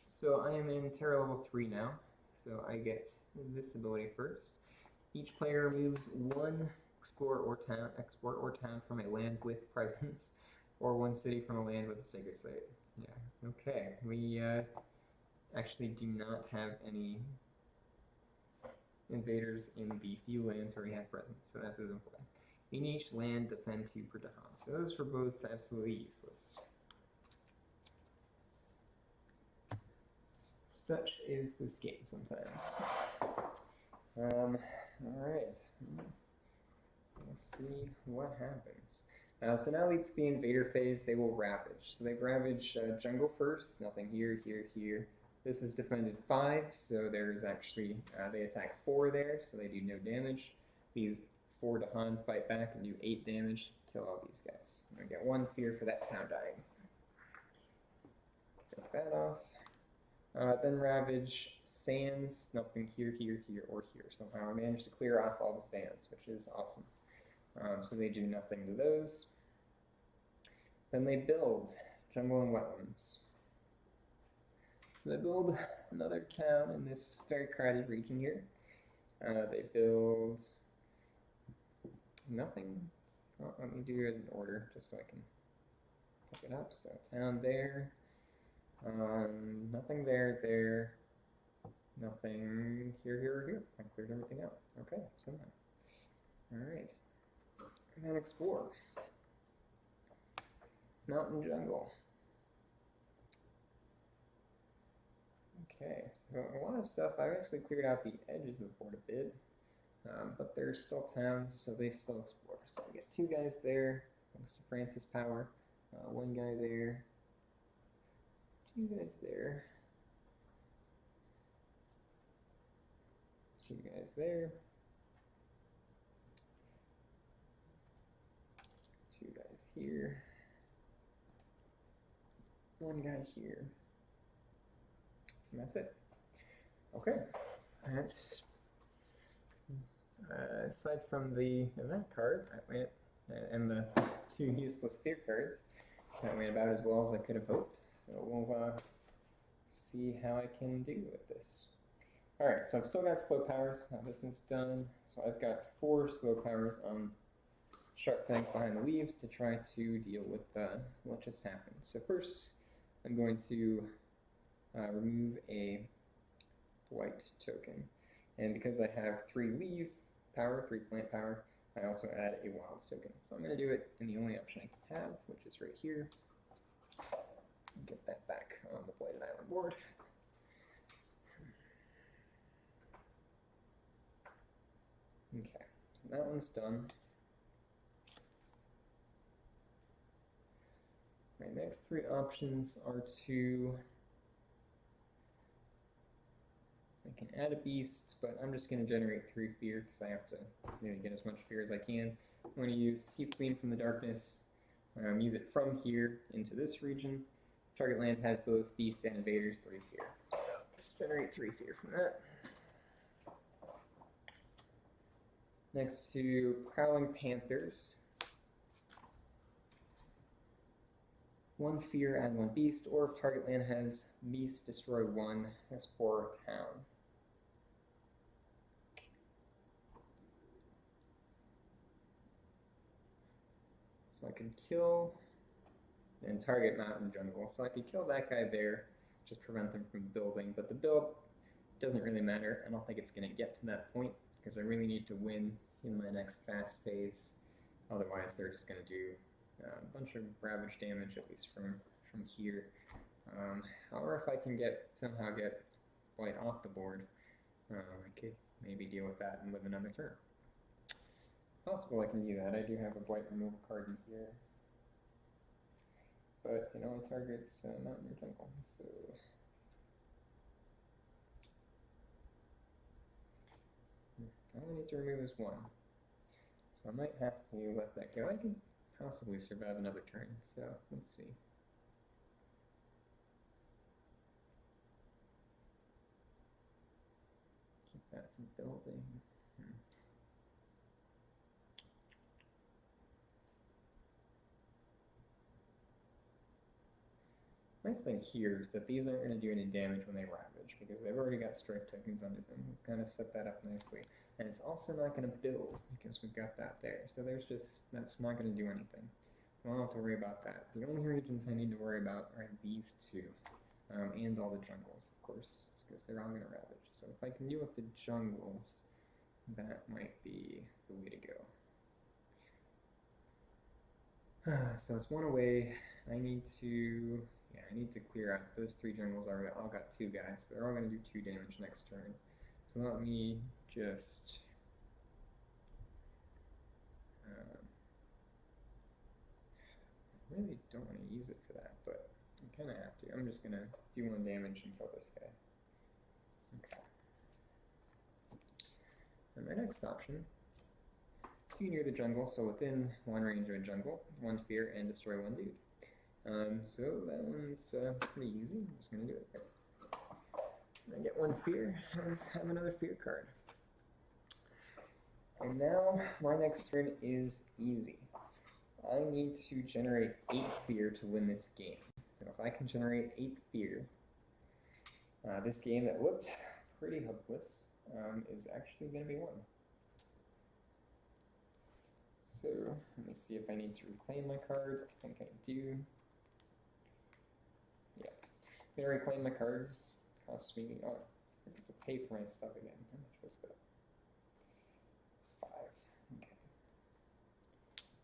so I am in Terra level 3 now, so I get this ability first. Each player removes 1 export or town from a land with presence, or 1 city from a land with a sacred site. Yeah, okay. We actually do not have any invaders in the few lands where we have presence, so that doesn't play. In each land, defend 2 per Dahan. So those are both absolutely useless. Such is this game sometimes. Alright. Let's see what happens. So now leads to the invader phase. They will ravage. So they ravage jungle first. Nothing here, here, here. This is defended 5, so there's actually, they attack 4 there, so they do no damage. These 4 Dahan fight back and do 8 damage, kill all these guys. I get 1 fear for that town dying. Take that off. Then ravage sands, nothing here, here, here, or here. Somehow I managed to clear off all the sands, which is awesome. So they do nothing to those. Then they build jungle and wetlands. So they build another town in this very crowded region here. They build nothing. Well, let me do it in order just so I can pick it up. So town there. Nothing there, nothing here, here, or here. I cleared everything out. Okay, somehow. Alright. And then explore. Mountain jungle. Okay, so a lot of stuff, I've actually cleared out the edges of the board a bit, but there's still towns, so they still explore. So we get 2 guys there, thanks to Francis Power, 1 guy there, 2 guys there, 2 guys there, 2 guys here, 1 guy here. And that's it. Okay. That's, aside from the event card, that went, and the 2 useless fear cards, that went about as well as I could have hoped. So we'll see how I can do with this. Alright, so I've still got slow powers. This is done. So I've got 4 slow powers on Sharp Fangs behind the leaves to try to deal with what just happened. So first, I'm going to remove a white token. And because I have 3 leaf power, 3 plant power, I also add a wild token. So I'm going to do it in the only option I can have, which is right here. Get that back on the Bladed Island board. Okay, so that one's done. My next 3 options are to, I can add a beast, but I'm just going to generate 3 fear because I have to get as much fear as I can. I'm going to use Tiefling from the Darkness, use it from here into this region. Target land has both beasts and invaders, 3 fear. So just generate 3 fear from that. Next to Prowling Panthers. 1 fear, add 1 beast, or if target land has beast, destroy 1 explore town. So I can kill and target mountain jungle. So I could kill that guy there, just prevent them from building, but the build doesn't really matter. I don't think it's going to get to that point because I really need to win in my next fast phase. Otherwise, they're just going to do a bunch of ravage damage, at least from here. However, if I can somehow get white off the board, I could maybe deal with that and live another turn. Possible I can do that. I do have a white removal card in here, but it only targets mountain or jungle, so all I need to remove is 1. So I might have to let that go. I can possibly survive another turn, so let's see. Keep that from building. Nice thing here is that these aren't going to do any damage when they ravage, because they've already got strike tokens under them. We've kind of set that up nicely. And it's also not going to build, because we've got that there. So that's not going to do anything. I don't have to worry about that. The only regions I need to worry about are these 2, and all the jungles, of course, because they're all going to ravage. So if I can deal with the jungles, that might be the way to go. So it's 1 away. I need to clear out those 3 jungles. I all got 2 guys. So they're all going to do 2 damage next turn. So let me just I really don't want to use it for that, but I kind of have to. I'm just going to do 1 damage and kill this guy. Okay. And my next option, 2 near the jungle, so within 1 range of a jungle, 1 fear, and destroy 1 dude. So that one's pretty easy. I'm just going to do it. I get 1 fear and have another fear card. And now my next turn is easy. I need to generate 8 fear to win this game. So if I can generate 8 fear, this game that looked pretty hopeless is actually going to be won. So let me see if I need to reclaim my cards. I think I do. Yeah. gonna reclaim my cards. Costs me, oh, I have to pay for my stuff again. How much was that? 5. Okay.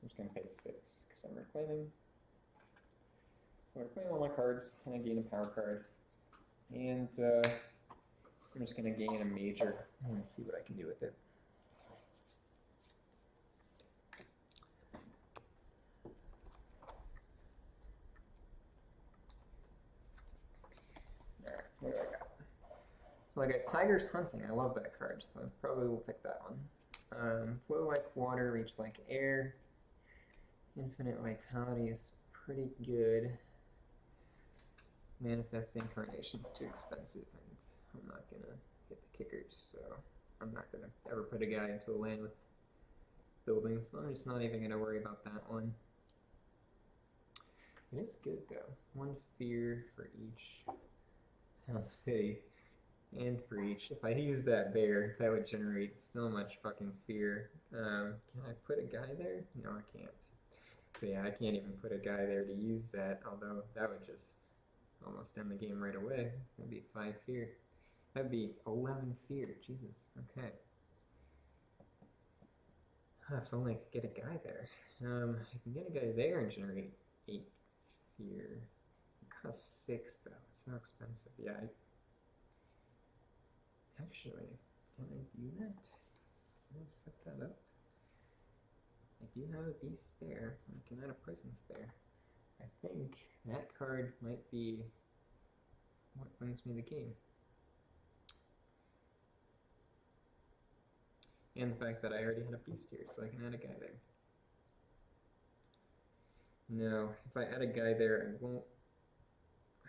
I'm just gonna pay 6 because I'm reclaiming. So I reclaim all my cards and I gain a power card. And I'm just gonna gain a major and see what I can do with it. Alright, what do I got? So I got Tiger's Hunting. I love that card, so I probably will pick that one. Flow like water, reach like air. Infinite Vitality is pretty good. Manifest Incarnation's too expensive, and I'm not gonna hit the kickers, so I'm not gonna ever put a guy into a land with buildings, so I'm just not even gonna worry about that one. It is good though. 1 fear for each town city, and for each. If I use that bear, that would generate so much fucking fear. Can I put a guy there? No, I can't. So yeah, I can't even put a guy there to use that, although that would just almost end the game right away. That'd be 5 fear. That'd be 11 fear. Jesus. Okay. If only I could get a guy there. I can get a guy there and generate 8 fear. It costs 6 though. It's so expensive. Yeah. Actually, can I do that? Can I set that up? I do have a beast there. I can add a presence there. I think that card might be what wins me the game. And the fact that I already had a beast here, so I can add a guy there. No, if I add a guy there,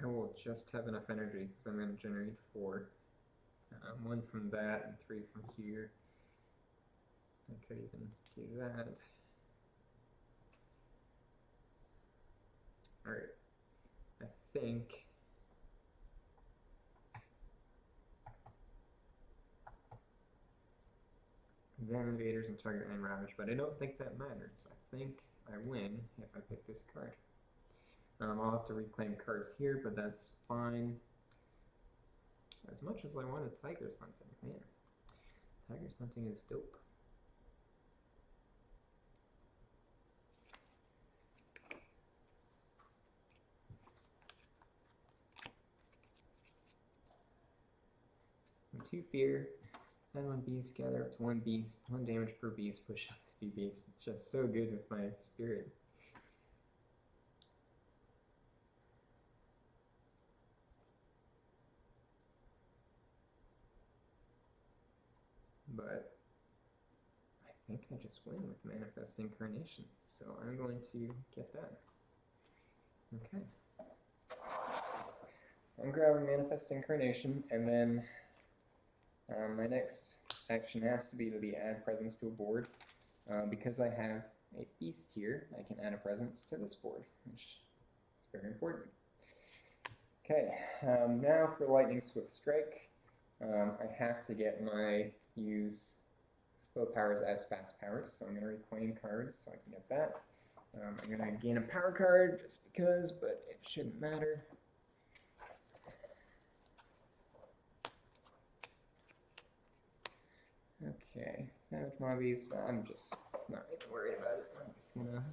I will just have enough energy, because I'm going to generate 4. 1 from that, and 3 from here. I could even do that. Alright, I think Van Invaders and target and Ravage, but I don't think that matters. I think I win if I pick this card. I'll have to reclaim cards here, but that's fine. As much as I wanted Tiger's Hunting, man. Tiger's Hunting is dope. And 2 fear, and 1 beast, gather up to 1 beast, 1 damage per beast, push up to 2 beasts. It's just so good with my spirit. But I think I just win with Manifest Incarnation, so I'm going to get that. Okay. I'm grabbing Manifest Incarnation, and then my next action has to be add presence to a board. Because I have a beast here, I can add a presence to this board, which is very important. Okay, now for Lightning Swift Strike, I have to get my use slow powers as fast powers, so I'm going to reclaim cards so I can get that. I'm going to gain a power card just because, but it shouldn't matter. Okay, Savage Mobbies, I'm just not even worried about it. I'm just gonna...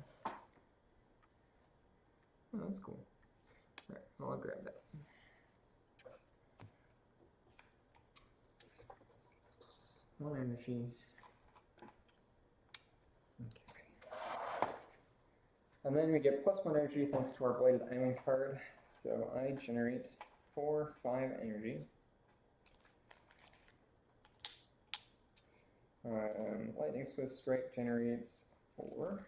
Oh, that's cool. Alright, well, I'll grab that. One energy. Okay. And then we get +1 energy thanks to our Blighted Island card. So I generate 4, 5 energy. Lightning Swift Strike generates 4.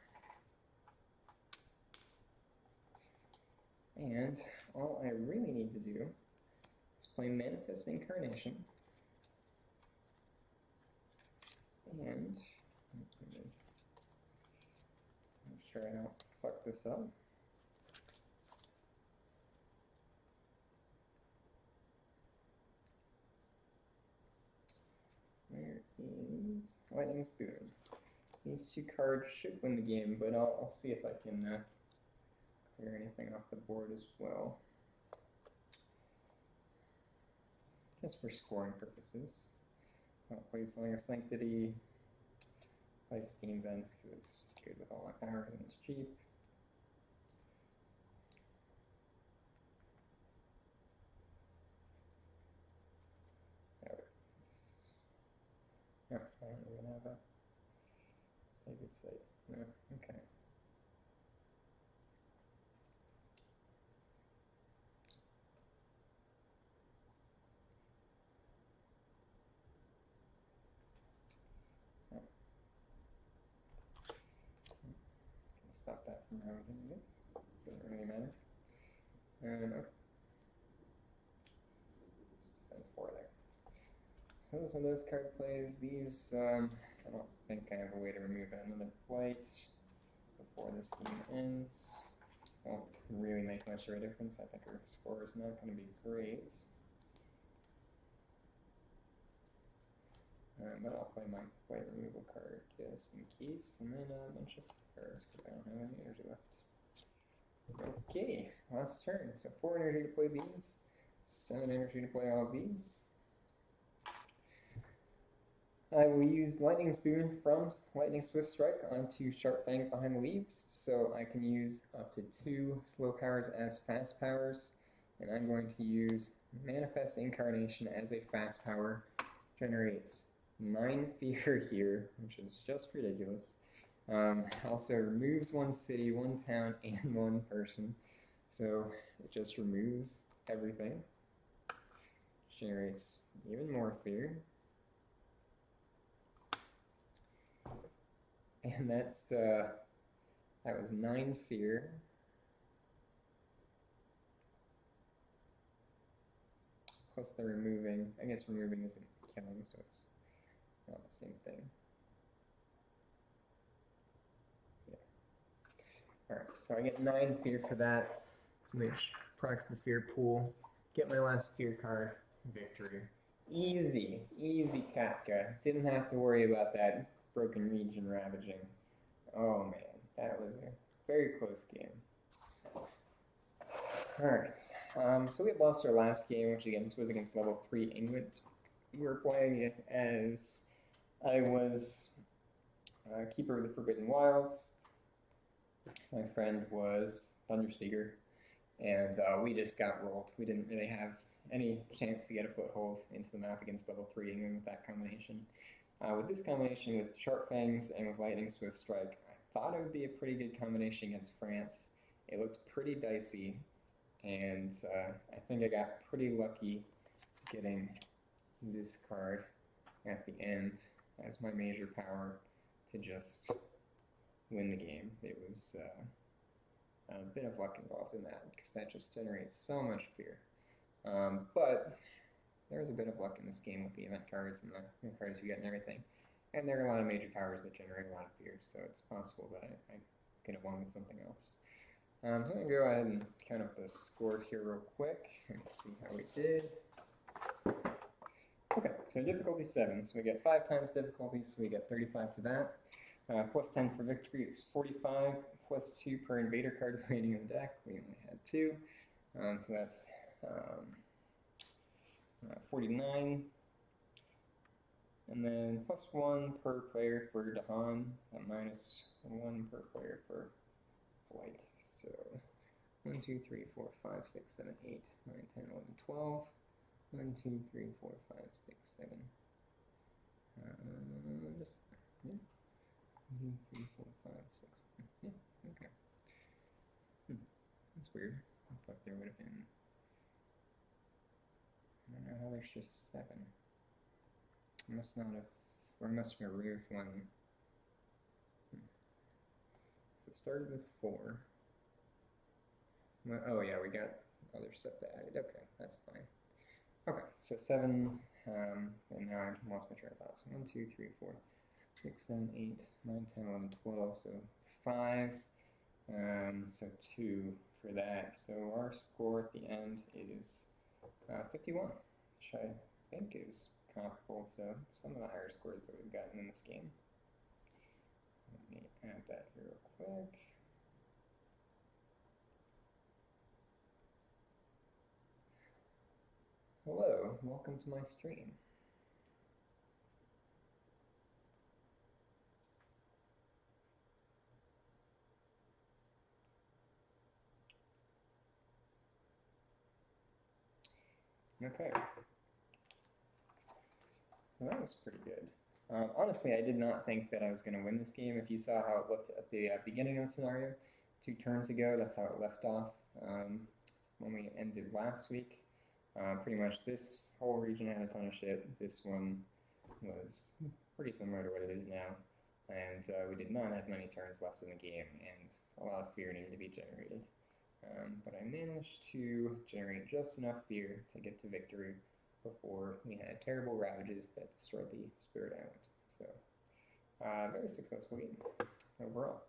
And all I really need to do is play Manifest Incarnation. And make sure I don't fuck this up. Where is Lightning's Boon? These 2 cards should win the game, but I'll see if I can clear anything off the board as well. just for scoring purposes. I'll play Song of Sanctity, play Steam Vents because it's good with all my powers and it's cheap. No, I don't even have a saved site. No, okay. Stop that from happening. Doesn't really matter. And okay. Just defend 4 there. So those card plays. These, I don't think I have a way to remove another flight before this game ends. Won't really make much of a difference. I think our score is not going to be great. But I'll play my flight removal card just in case, and then a bunch of cards because I don't have any energy left. Okay, last turn. So 4 energy to play these, 7 energy to play all of these. I will use Lightning Spoon from Lightning Swift Strike onto Sharp Fang behind the leaves, so I can use up to 2 slow powers as fast powers, and I'm going to use Manifest Incarnation as a fast power. Generates 9 fear here, which is just ridiculous. Also removes 1 city, 1 town, and 1 person, so it just removes everything. Generates even more fear. And that's, that was 9 fear. Plus the removing, I guess removing isn't killing, so it's not the same thing. Yeah. Alright, so I get 9 fear for that, which procs the fear pool. Get my last fear card, victory. Easy, easy Katka. Didn't have to worry about that broken region ravaging. Oh man, that was a very close game. Alright, so we had lost our last game, which again was against level 3 England. We were playing it as I was Keeper of the Forbidden Wilds. My friend was Thunderspeaker, and we just got rolled. We didn't really have any chance to get a foothold into the map against level 3 England with that combination. With this combination with Sharp Fangs and with Lightning Swift Strike, I thought it would be a pretty good combination against France. It looked pretty dicey, and I think I got pretty lucky getting this card at the end as my major power to just win the game. It was a bit of luck involved in that, because that just generates so much fear. But there was a bit of luck in this game with the event cards and the cards you get and everything. And there are a lot of major powers that generate a lot of fear, so it's possible that I could have won with something else. So I'm going to go ahead and count up the score here real quick and see how we did. Okay, so difficulty 7, so we get 5 times difficulty, so we get 35 for that. Plus 10 for victory is 45, plus 2 per invader card remaining in the deck. We only had 2, so that's 49, and then plus 1 per player for Dahan, and minus 1 per player for Blight. So 1, 2, 3, 4, 5, 6, 7, 8, 9, 10, 11, 12. 1, 2, 3, 4, 5, 6, 7. Just, yeah. 1, 2, 3, 4, 5, 6, 7. Yeah, okay. That's weird. I thought there would have been. I don't know how there's just 7. I must not have, or I must have removed 1. It started with 4. Well, oh yeah, we got other stuff that added. Okay, that's fine. Okay, so 7, and now I've lost my train of thought. So 1, 2, 3, 4, 6, 7, 8, 9, 10, 11, 12, so 5, so 2 for that. So our score at the end is 51, which I think is comparable to some of the higher scores that we've gotten in this game. Let me add that here real quick. Hello, welcome to my stream. Okay. So that was pretty good. Honestly, I did not think that I was going to win this game. If you saw how it looked at the beginning of the scenario, 2 turns ago, that's how it left off when we ended last week. Pretty much this whole region had a ton of shit. This one was pretty similar to what it is now. And we did not have many turns left in the game, and a lot of fear needed to be generated. But I managed to generate just enough fear to get to victory before we had terrible ravages that destroyed the Spirit Island. So, very successful game overall.